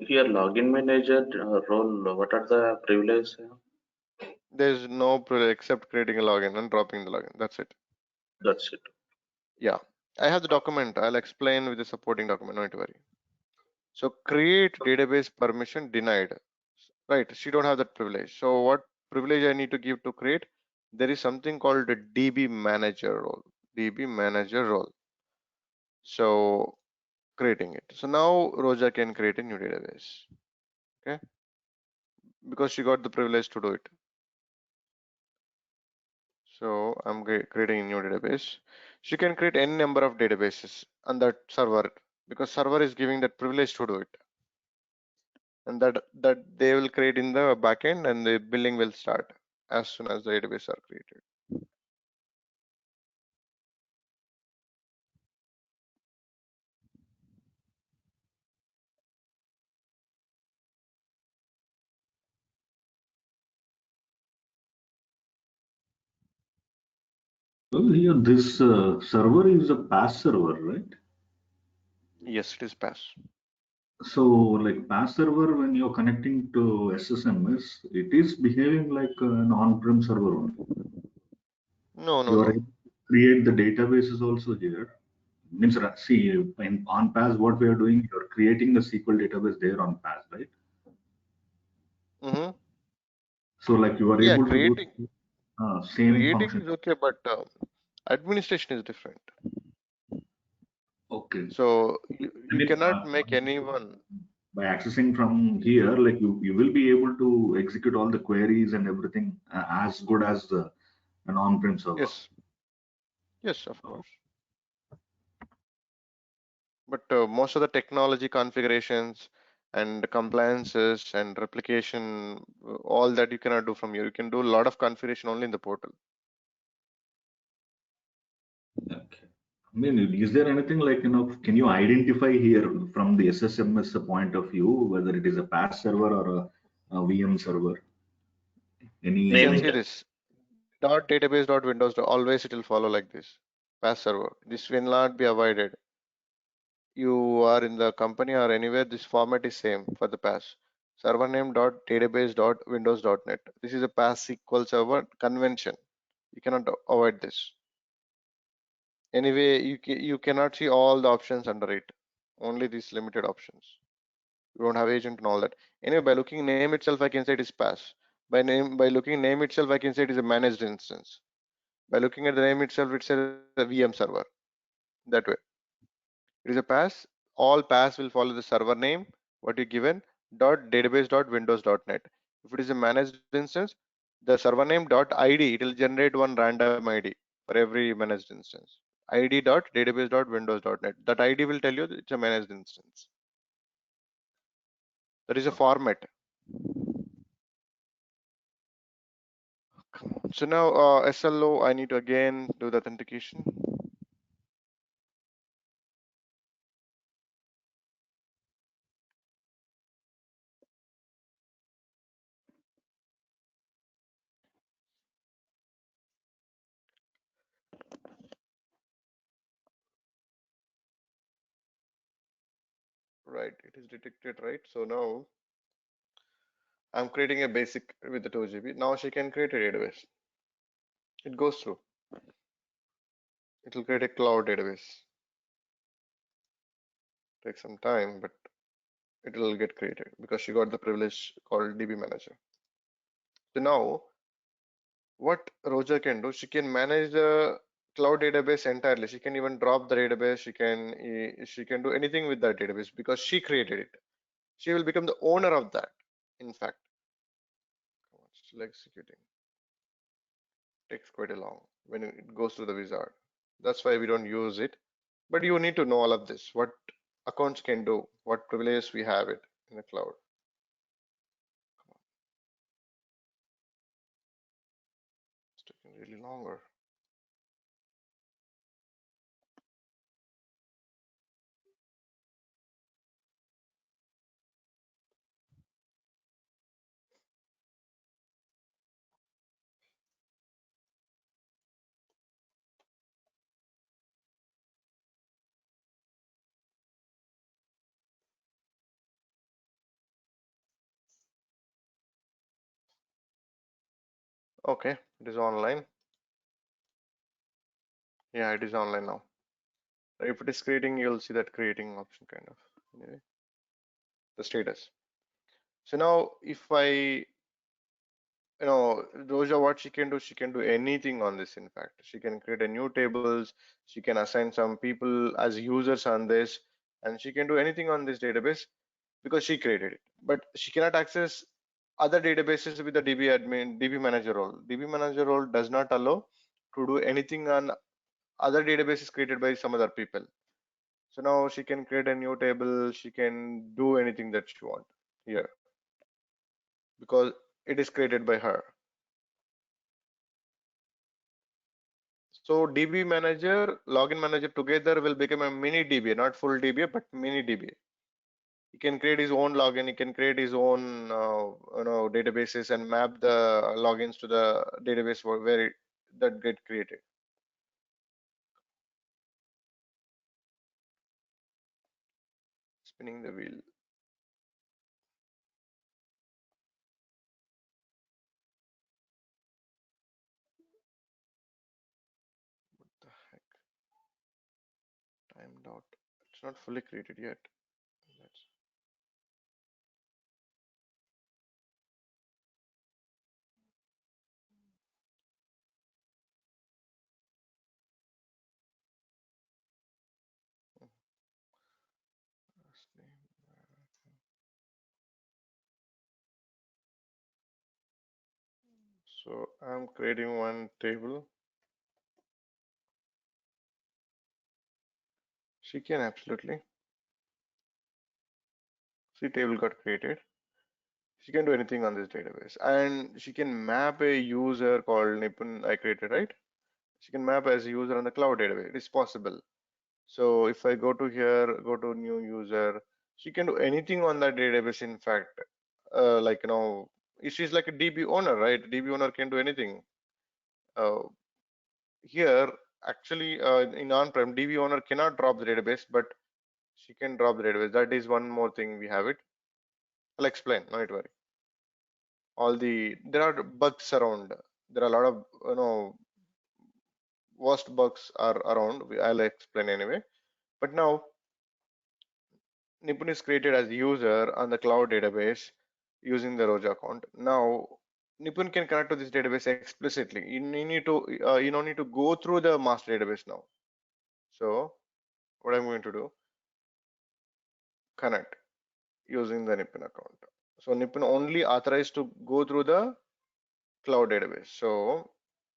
here login manager role, what are the privileges? There's no privilege except creating a login and dropping the login. That's it. That's it. Yeah, I have the document. I'll explain with the supporting document. Don't worry. So create database permission denied. Right, she don't have that privilege. So what privilege I need to give to create? There is something called the DB manager role. DB manager role. So creating it. So now Roja can create a new database. Okay, because she got the privilege to do it. So I'm creating a new database. She can create any number of databases on that server, because server is giving that privilege to do it, and that they will create in the backend, and the billing will start as soon as the database are created. Well, here this server is a PAAS server, right? Yes, it is pass. So, like PAAS server, when you're connecting to SSMS, it is behaving like an on-prem server only. No, no, You are no. able to create the databases also here. Means, see, on PAAS, what we are doing, you're creating the SQL database there on PAAS, right? Mm-hmm. So, like you are Yeah, able to do creating same function. is okay, but administration is different. Okay. So I you mean, cannot make anyone. by accessing from here, like you will be able to execute all the queries and everything as good as an on-prem server. Yes, yes, of So, course. But most of the technology configurations and compliances and replication, all that you cannot do from here. You can do a lot of configuration only in the portal. okay. I mean, is there anything like, can you identify here from the SSMS point of view, whether it is a PaaS server or a VM server? You can Any, Name see it. this dot database dot windows dot, always it will follow like this. PaaS server. This will not be avoided. You are in the company or anywhere, this format is same for the PaaS. Server name dot database dot windows dot net. This is a PaaS SQL server convention. You cannot avoid this. Anyway, you cannot see all the options under it. Only these limited options. You don't have agent and all that. Anyway, by looking name itself, I can say it is PaaS. By looking name itself, I can say it is a managed instance. By looking at the name itself, it says a VM server. That way. It is a PaaS. All PaaS will follow the server name, what you given, dot database dot windows dot net. If it is a managed instance, the server name dot ID, it will generate one random ID for every managed instance. ID dot database dot windows dot net. That ID will tell you that it's a managed instance. That is a format. So now SLO, I need to again do the authentication. Right, it is detected, right? So now I'm creating a basic with the 2 GB. Now she can create a database. It goes through. It will create a cloud database. Take some time, but it will get created because she got the privilege called DB manager. So now what Roja can do, she can manage the cloud database entirely. She can even drop the database. She can do anything with that database because she created it. She will become the owner of that. In fact, still executing. Takes quite a long when it goes through the wizard. That's why we don't use it. But you need to know all of this. What accounts can do, what privileges we have it in the cloud. It's taking really longer. Okay, it is online. Yeah, it is online now. If it is creating, you'll see that creating option kind of. Anyway, the status. So now if Roja, what she can do anything on this. In fact, she can create a new tables. She can assign some people as users on this, and she can do anything on this database because she created it. But she cannot access other databases with the DB admin, DB manager role. DB manager role does not allow to do anything on other databases created by some other people. So now she can create a new table. She can do anything that she want here because it is created by her. So DB manager, login manager together will become a mini DB, not full DB, but mini DB. He can create his own login. He can create his own, databases and map the logins to the database where that get created. Spinning the wheel. What the heck? Timed out. It's not fully created yet. That's last name. So I'm creating one table. She can absolutely see table got created. She can do anything on this database, and she can map a user called Nipun I created, right? She can map as a user on the cloud database. It is possible. So if I go to here, go to new user, she can do anything on that database. In fact, like she's like a DB owner, right? DB owner can do anything. Uh, Here, actually, in on-prem, DB owner cannot drop the database, but she can drop the database. That is one more thing we have it. I'll explain. No need to worry. There are bugs around. There are a lot of worst bugs are around. I'll explain anyway. But now Nipun is created as a user on the cloud database using the Roja account. Now Nipun can connect to this database explicitly. You need to you don't need to go through the master database now. So what I'm going to do, connect using the Nipun account. So Nipun only authorized to go through the cloud database. So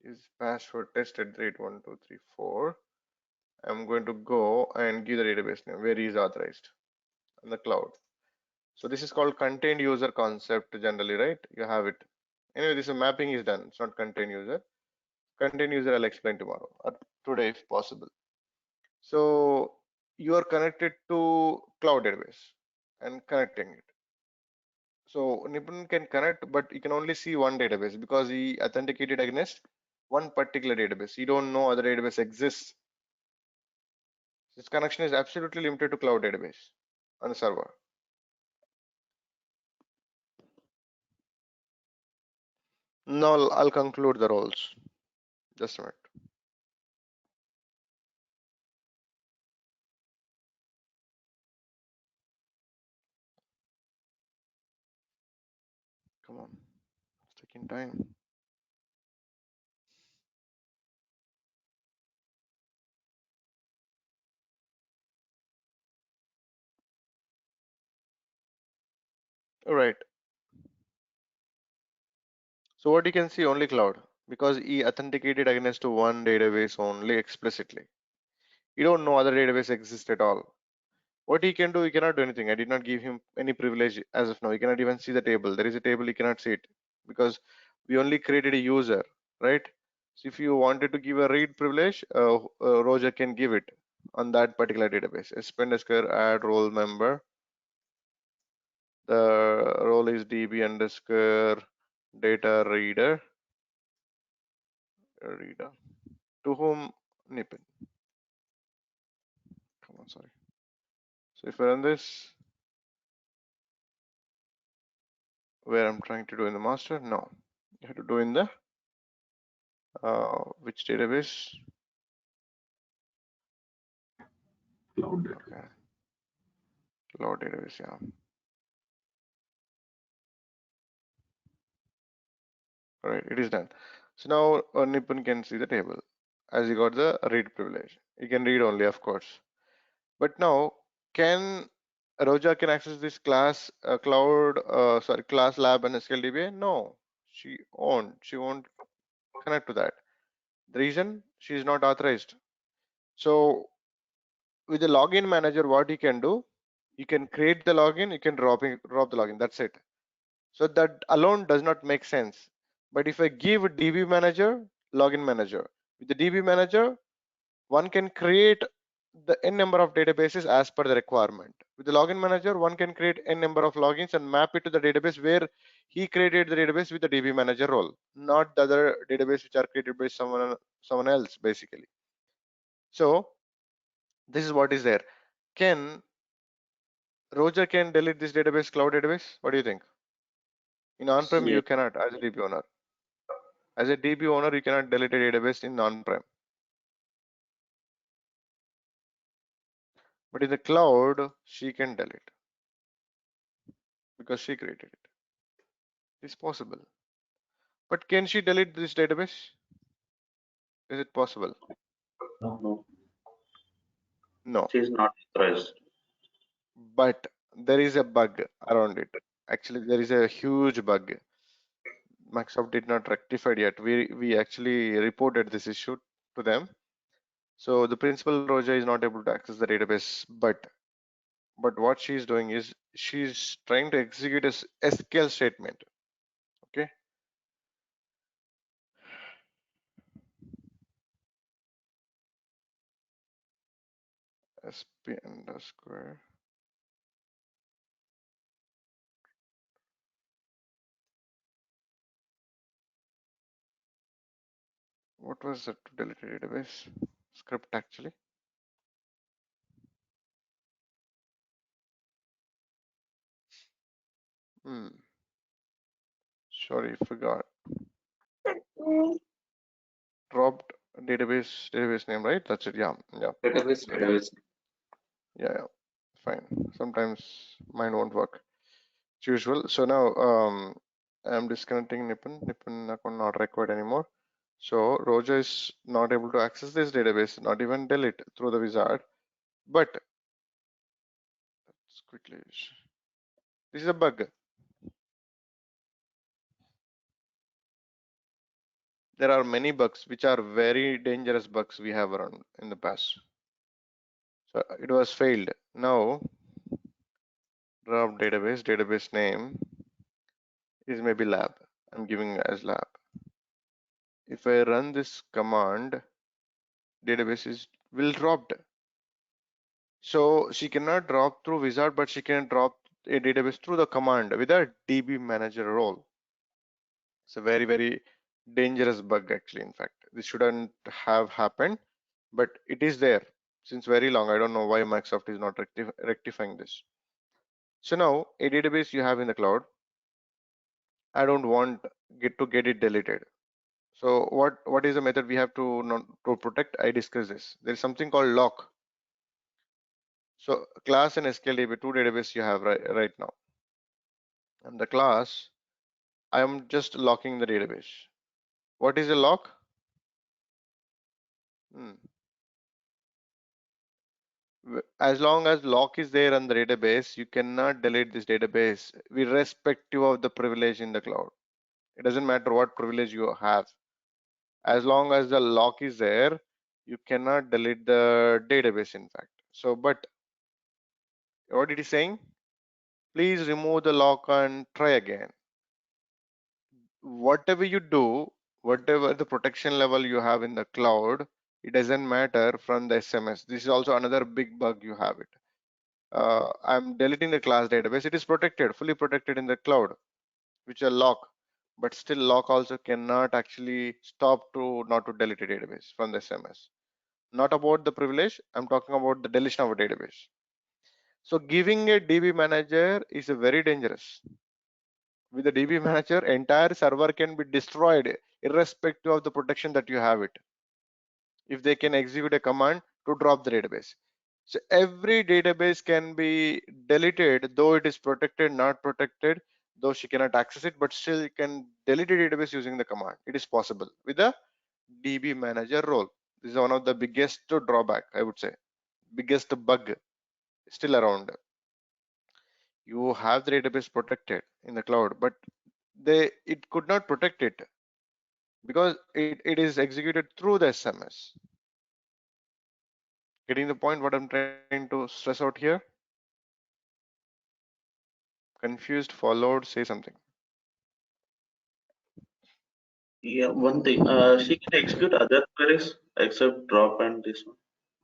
is password tested 81234. I'm going to go and give the database name where he is authorized on the cloud. So this is called contained user concept generally, right? You have it. Anyway, this mapping is done. It's not contained user. Contained user I'll explain tomorrow or today if possible. So you are connected to cloud database and connecting it. So Nipun can connect, but he can only see one database because he authenticated against one particular database. You don't know other database exists. This connection is absolutely limited to cloud database on the server. Now I'll conclude the roles. Just a minute. Come on, it's taking time. All right. So what you can see only cloud because he authenticated against to one database only explicitly. You don't know other database exists at all. What he can do, he cannot do anything. I did not give him any privilege as of now. He cannot even see the table. There is a table, he cannot see it because we only created a user, right? So if you wanted to give a read privilege, Roger can give it on that particular database. sp_add role member. The role is db_data reader. To whom Nipin. Come on, sorry. So if I run this, where I'm trying to do in the master, no, you have to do in the which database? Cloud data. Okay, cloud database, yeah. All right, it is done. So now Nipun can see the table as he got the read privilege. He can read only, of course. But now, can Roja can access this class class lab and SQL DBA? No, she won't. She won't connect to that. The reason, she is not authorized. So with the login manager, what you can do, you can create the login, you can drop the login. That's it. So that alone does not make sense. But if I give a DB manager, login manager, with the DB manager, one can create the n number of databases as per the requirement. With the login manager, one can create n number of logins and map it to the database where he created the database with the DB manager role, not the other database which are created by someone else basically. So this is what is there. Can Roger can delete this database, cloud database? What do you think? In on-prem, Yeah. you cannot as a DB owner. As a DB owner, you cannot delete a database in on-prem. But in the cloud, she can delete because she created it. It's possible. But can she delete this database? Is it possible? No. No, No. she's not authorized. But there is a bug around it. Actually, there is a huge bug. Microsoft did not rectify it yet. We actually reported this issue to them. So the principal Roja is not able to access the database, but what she's doing is she's trying to execute a SQL statement. Okay. SP underscore. What was that deleted database script actually? Hmm. Sorry, forgot. Dropped database name, right? That's it. Yeah. Database. Yeah. Fine. Sometimes mine won't work. It's usual. So now I'm disconnecting Nippon. Nippon account not required anymore. So Roja is not able to access this database, not even delete through the wizard. But let's quickly. This is a bug. There are many bugs which are very dangerous bugs we have around in the past. So it was failed. Now drop database name is maybe lab. I'm giving as lab. If I run this command, database is will dropped. So she cannot drop through wizard, but she can drop a database through the command with a DB manager role. It's a very, very dangerous bug actually. In fact, this shouldn't have happened, but it is there since very long. I don't know why Microsoft is not rectifying this. So now a database you have in the cloud, I don't want get it deleted. So what is the method we have to not to protect? I discussed this. There is something called lock. So class and SQL two database you have right now. And the class, I am just locking the database. What is a lock? Hmm. As long as lock is there on the database, you cannot delete this database irrespective of the privilege in the cloud. It doesn't matter what privilege you have. As long as the lock is there, you cannot delete the database, in fact. So, but what it is saying? Please remove the lock and try again. Whatever you do, whatever the protection level you have in the cloud, it doesn't matter from the SMS. This is also another big bug you have it. I'm deleting the class database. It is protected, fully protected in the cloud, which is a lock, but still lock also cannot actually stop to not to delete a database from the SMS. Not about the privilege, I'm talking about the deletion of a database. So giving a DB manager is a very dangerous. With the DB manager, entire server can be destroyed irrespective of the protection that you have it. If they can execute a command to drop the database. So every database can be deleted, though it is protected, not protected, though she cannot access it, but still you can delete a database using the command. It is possible with the DB manager role. This is one of the biggest drawback, I would say, biggest bug still around. You have the database protected in the cloud, but it could not protect it because it is executed through the SMS. Getting the point what I'm trying to stress out here? Confused, followed, say something. Yeah, one thing. She can execute other queries except drop and this one.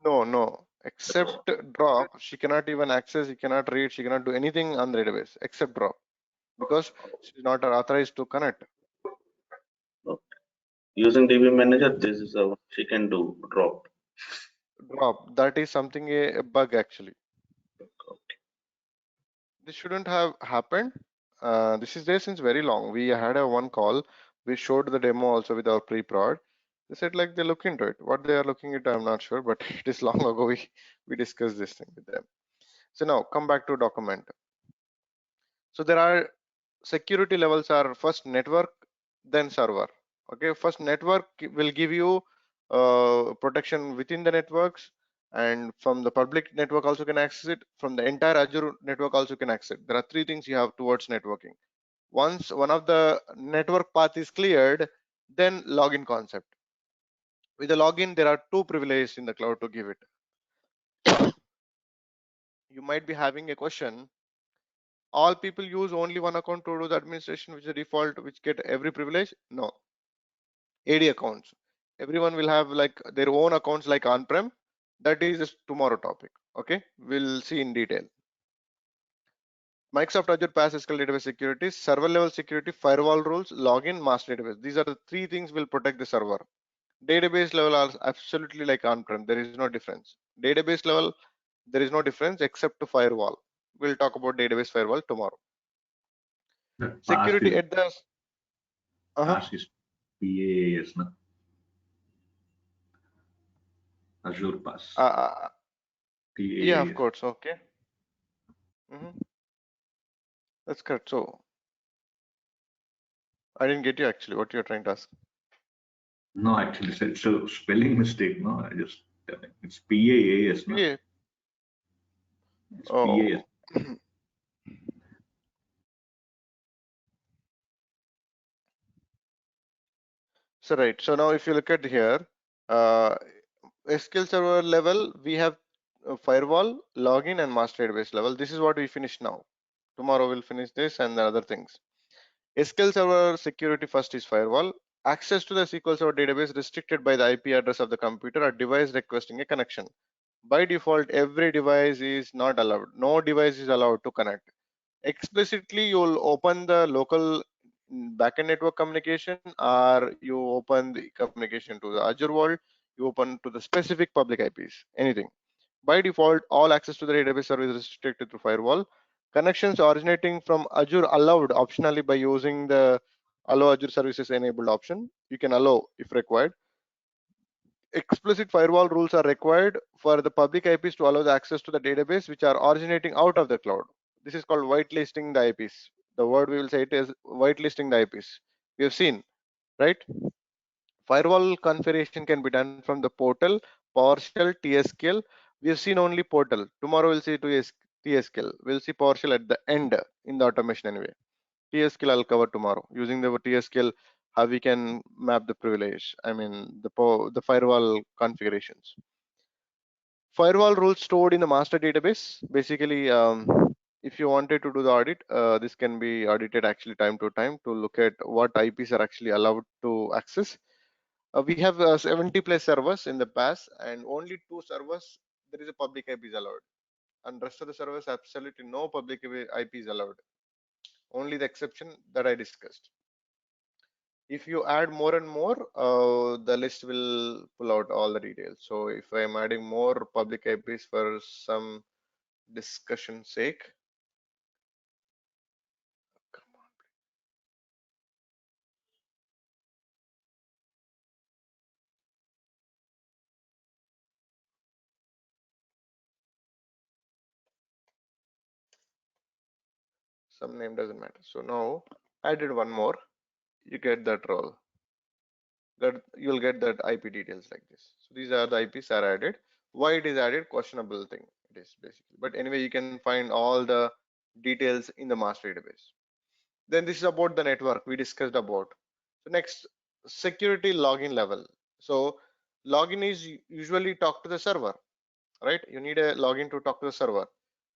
No. That's Except drop, she cannot even access, she cannot read, she cannot do anything on the database except drop because she's not authorized to connect. okay. Using DB manager, this is what she can do. Drop. Drop, that is something a bug actually. This shouldn't have happened. This is there since very long. We had a one call. We showed the demo also with our pre-prod. They said like they look into it. What they are looking into, I'm not sure, but it is long ago we discussed this thing with them. So now come back to document. So there are security levels are first network, then server. Okay, first network will give you protection within the networks, and from the public network also can access it. From the entire Azure network also can access it. There are three things you have towards networking. Once one of the network path is cleared, then login concept. With the login, there are two privileges in the cloud to give it. You might be having a question. All people use only one account to do the administration, which is the default, which get every privilege? No. AD accounts. Everyone will have like their own accounts like on-prem. That is a tomorrow topic. Okay, we'll see in detail. Microsoft Azure PAAS SQL database security, server level security, firewall rules, login, master database. These are the three things will protect the server. Database level are absolutely like on-prem. There is no difference. Database level, there is no difference except to firewall. We'll talk about database firewall tomorrow. That Security at the PAAS is PAAS, na? Azure PAAS. yeah, of PAAS. course. Okay. That's correct. So I didn't get you actually. What you're trying to ask? No, actually, it's a spelling mistake. No, I just it's PAAS, no? Yeah. It's Oh. PAS. So right. So now if you look at here, SQL Server level, we have firewall, login, and master database level. This is what we finished now. Tomorrow we'll finish this and the other things. SQL Server security first is firewall. Access to the SQL Server database restricted by the IP address of the computer or device requesting a connection. By default, every device is not allowed. No device is allowed to connect. Explicitly, you'll open the local backend network communication, or you open the communication to the Azure world, you open to the specific public IPs, anything. By default, all access to the database service is restricted through firewall. Connections originating from Azure allowed optionally by using the allow Azure services enabled option. You can allow if required. Explicit firewall rules are required for the public IPs to allow the access to the database which are originating out of the cloud. This is called whitelisting the IPs. The word we will say it is whitelisting the IPs. We have seen, right? Firewall configuration can be done from the portal, PowerShell, TSQL. We have seen only portal. Tomorrow we'll see TSQL. We'll see PowerShell at the end in the automation anyway. TSQL I'll cover tomorrow. Using the TSQL, how we can map the privilege. I mean the firewall configurations. Firewall rules stored in the master database. Basically, if you wanted to do the audit, this can be audited actually time to time to look at what IPs are actually allowed to access. We have 70 plus servers in the past, and only 2 servers there is a public IP is allowed, and rest of the servers absolutely no public IP is allowed. Only the exception that I discussed. If you add more and more, the list will pull out all the details. So if I am adding more public IPs for some discussion sake, come on. Some name doesn't matter. So now I did one more. You get that role. That you'll get that IP details like this. So these are the IPs are added. Why it is added? Questionable thing. It is basically. But anyway, you can find all the details in the master database. Then this is about the network we discussed about. So next, security login level. So login is usually talk to the server, right? You need a login to talk to the server.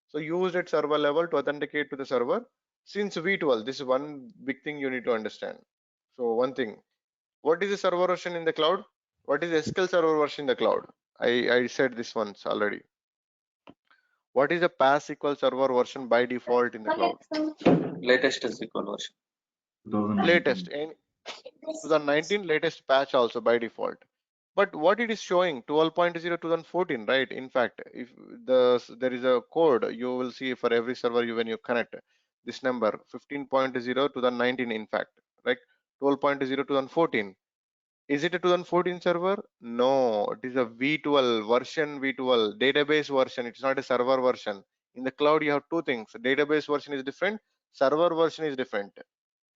So use at server level to authenticate to the server. Since V12, this is one big thing you need to understand. So one thing, what is the server version in the cloud? What is SQL server version in the cloud? I said this once already. What is the PAAS SQL server version by default in the cloud? Latest SQL version. 2019. Latest in 2019 latest patch also by default. But what it is showing 12.0 2014, right? In fact, if there is a code, you will see for every server when you connect this number 15.0 2019. In fact, right? 12.0 2014. Is it a 2014 server? No, it is a V12 version, V12 database version. It's not a server version. In the cloud, you have two things. Database version is different, server version is different,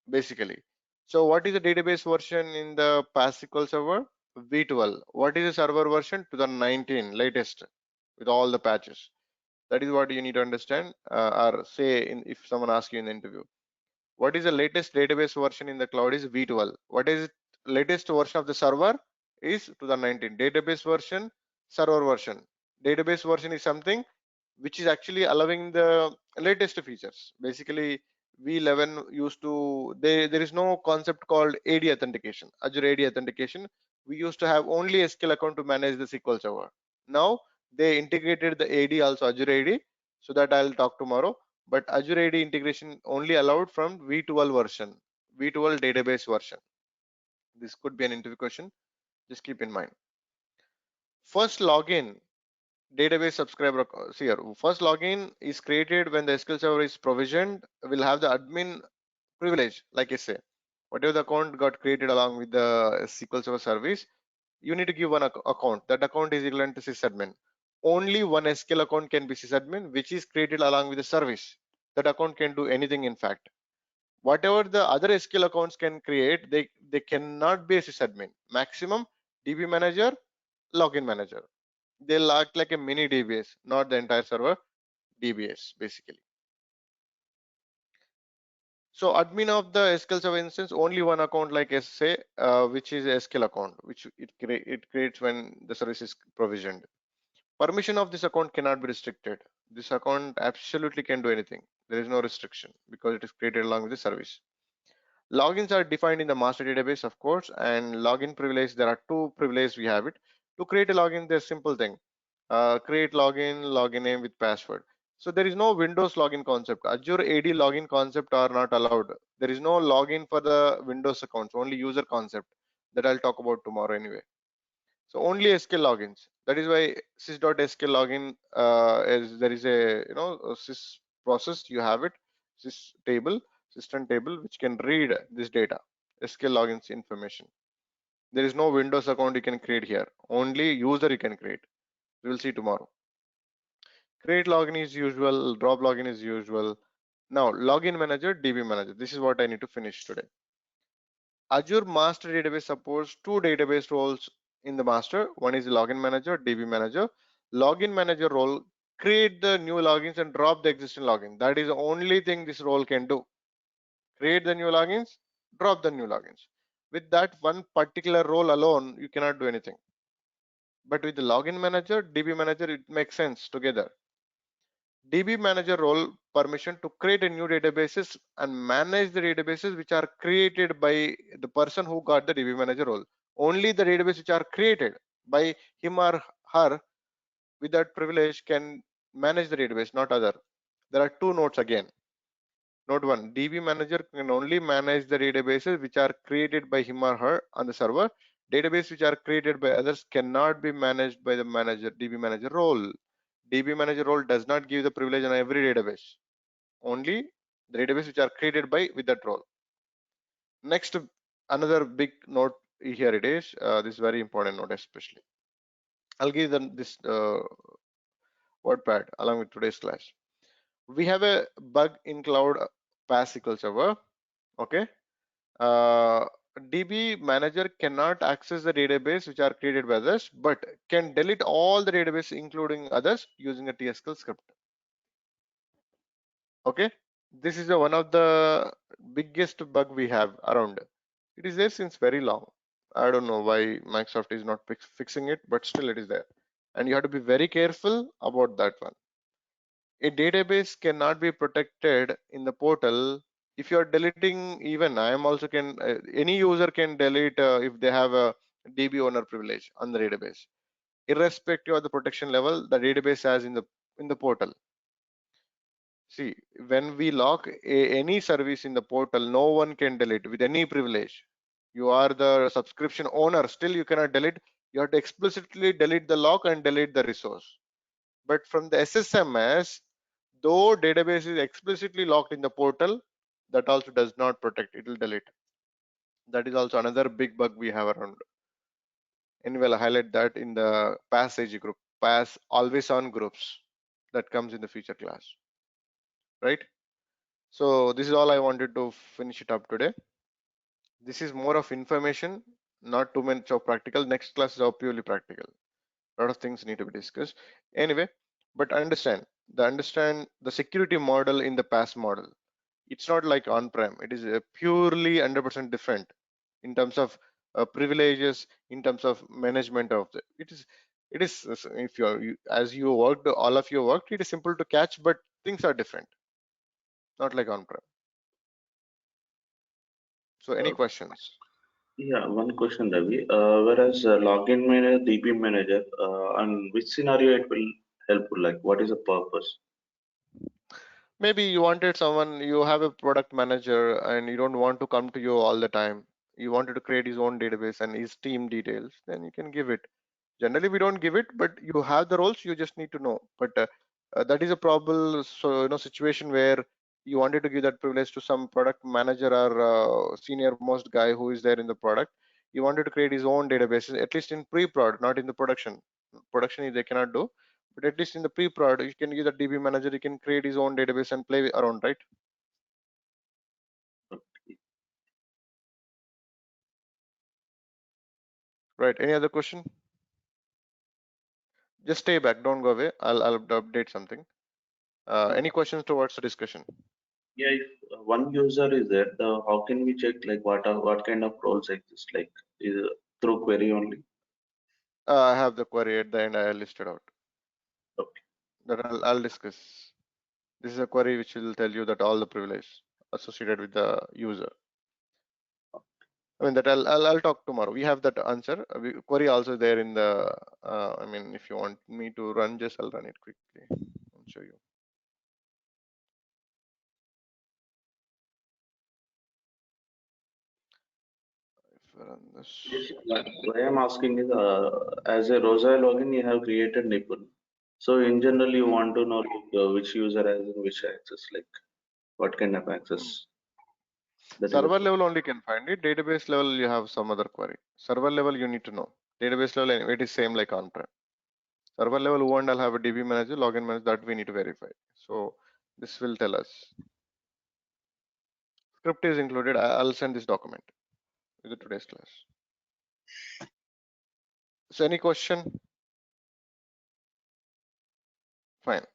basically. So what is the database version in the PAAS SQL server? V12. What is the server version? 2019, latest, with all the patches. That is what you need to understand, or say if someone asks you in the interview. What is the latest database version in the cloud is V12. What is latest version of the server is 2019. Database version, server version. Database version is something which is actually allowing the latest features. Basically, V11 used to, there is no concept called AD authentication, Azure AD authentication. We used to have only SQL account to manage the SQL server. Now they integrated the AD also, Azure AD, so that I'll talk tomorrow. But Azure AD integration only allowed from V12 version, V12 database version. This could be an interview question, just keep in mind. First login, database subscriber see here, first login is created when the SQL server is provisioned, will have the admin privilege. Like I say, whatever the account got created along with the SQL server service, you need to give one account. That account is equivalent to sysadmin. Only one SQL account can be sysadmin, which is created along with the service. That account can do anything. In fact, whatever the other SQL accounts can create, they cannot be a sysadmin. Maximum DB manager, login manager. They'll act like a mini DBS, not the entire server DBS basically. So admin of the SQL Server instance, only one account like SA, which is a SQL account, which it creates when the service is provisioned. Permission of this account cannot be restricted. This account absolutely can do anything. There is no restriction because it is created along with the service. Logins are defined in the master database, of course, and login privilege, there are two privileges we have it. To create a login, there's simple thing. Create login name with password. So there is no Windows login concept. Azure AD login concept are not allowed. There is no login for the Windows accounts, only user concept that I'll talk about tomorrow anyway. So only SQL logins. That is why sys.sql login is there is a a sys process, you have it, sys table, system table, which can read this data, SQL logins information. There is no Windows account you can create here. Only user you can create. We will see tomorrow. Create login is usual, drop login is usual. Now login manager, DB manager. This is what I need to finish today. Azure Master Database supports two database roles in the master. One is login manager, DB manager. Login manager role, create the new logins and drop the existing login. That is the only thing this role can do. Create the new logins, drop the new logins. With that one particular role alone, you cannot do anything. But with the login manager, DB manager, it makes sense together. DB manager role permission to create a new databases and manage the databases which are created by the person who got the DB manager role. Only the database which are created by him or her with that privilege can manage the database, not other. There are two notes again. Note 1, DB manager can only manage the databases which are created by him or her on the server. Database which are created by others cannot be managed by the manager, DB manager role. DB manager role does not give the privilege on every database. Only the database which are created by with that role. Next, another big note here it is. This is very important note especially. I'll give them this WordPad along with today's class. We have a bug in Cloud PAAS SQL Server. Okay. DB manager cannot access the database which are created by others, but can delete all the database including others using a TSQL script. Okay, this is one of the biggest bug we have around. It is there since very long. I don't know why Microsoft is not fixing it, but still it is there, and you have to be very careful about that one. A database cannot be protected in the portal if you are deleting. Even I am also can any user can delete if they have a DB owner privilege on the database, irrespective of the protection level the database has in the portal. See, when we lock any service in the portal, no one can delete with any privilege. You are the subscription owner, still you cannot delete. You have to explicitly delete the lock and delete the resource. But from the SSMS, though database is explicitly locked in the portal, that also does not protect, it will delete. That is also another big bug we have around. Anyway, I'll highlight that in the PAAS AG group, PAAS always on groups that comes in the future class, right? So this is all I wanted to finish it up today. This is more of information, not too much of practical. Next class is all purely practical. A lot of things need to be discussed. Anyway, but understand the security model in the PAAS model. It's not like on-prem. It is purely 100% different in terms of privileges, in terms of management of the. It is if as you worked, all of you worked, it is simple to catch, but things are different, not like on-prem. So any Uh, questions? yeah, one question, Ravi. Whereas login manager, DB manager, on which scenario it will help? Like, what is the purpose? Maybe you wanted someone, you have a product manager and you don't want to come to you all the time. You wanted to create his own database and his team details, then you can give it. Generally, we don't give it, but you have the roles, you just need to know. But that is a probable situation where you wanted to give that privilege to some product manager or senior most guy who is there in the product. You wanted to create his own databases, at least in pre-prod, not in the production. Production they cannot do, but at least in the pre-prod, you can give the DB manager, he can create his own database and play around, right? Right. Any other question? Just stay back, don't go away. I'll update something. Any questions towards the discussion? Yeah, if one user is there, how can we check like what kind of roles exist? Like, is it through query only? I have the query at the end. I listed out Okay. that I'll discuss. This is a query which will tell you that all the privilege associated with the user. I mean that I'll talk tomorrow. We have that answer. Query also there in the. I mean, if you want me to run, just I'll run it quickly. I'll show you. If I run this. Yes, why I'm asking is, as a Rosa login, you have created Nipun. So in general, you want to know like, which user has which access, like what kind of Hmm. access. That is the Server problem. level only can find it. Database level, you have some other query. Server level, you need to know. Database level, anyway, it is same like on-prem. Server level, who and I'll have a DB manager, login manager, that we need to verify. So this will tell us. Script is included. I'll send this document with today's class. So any question? Fine.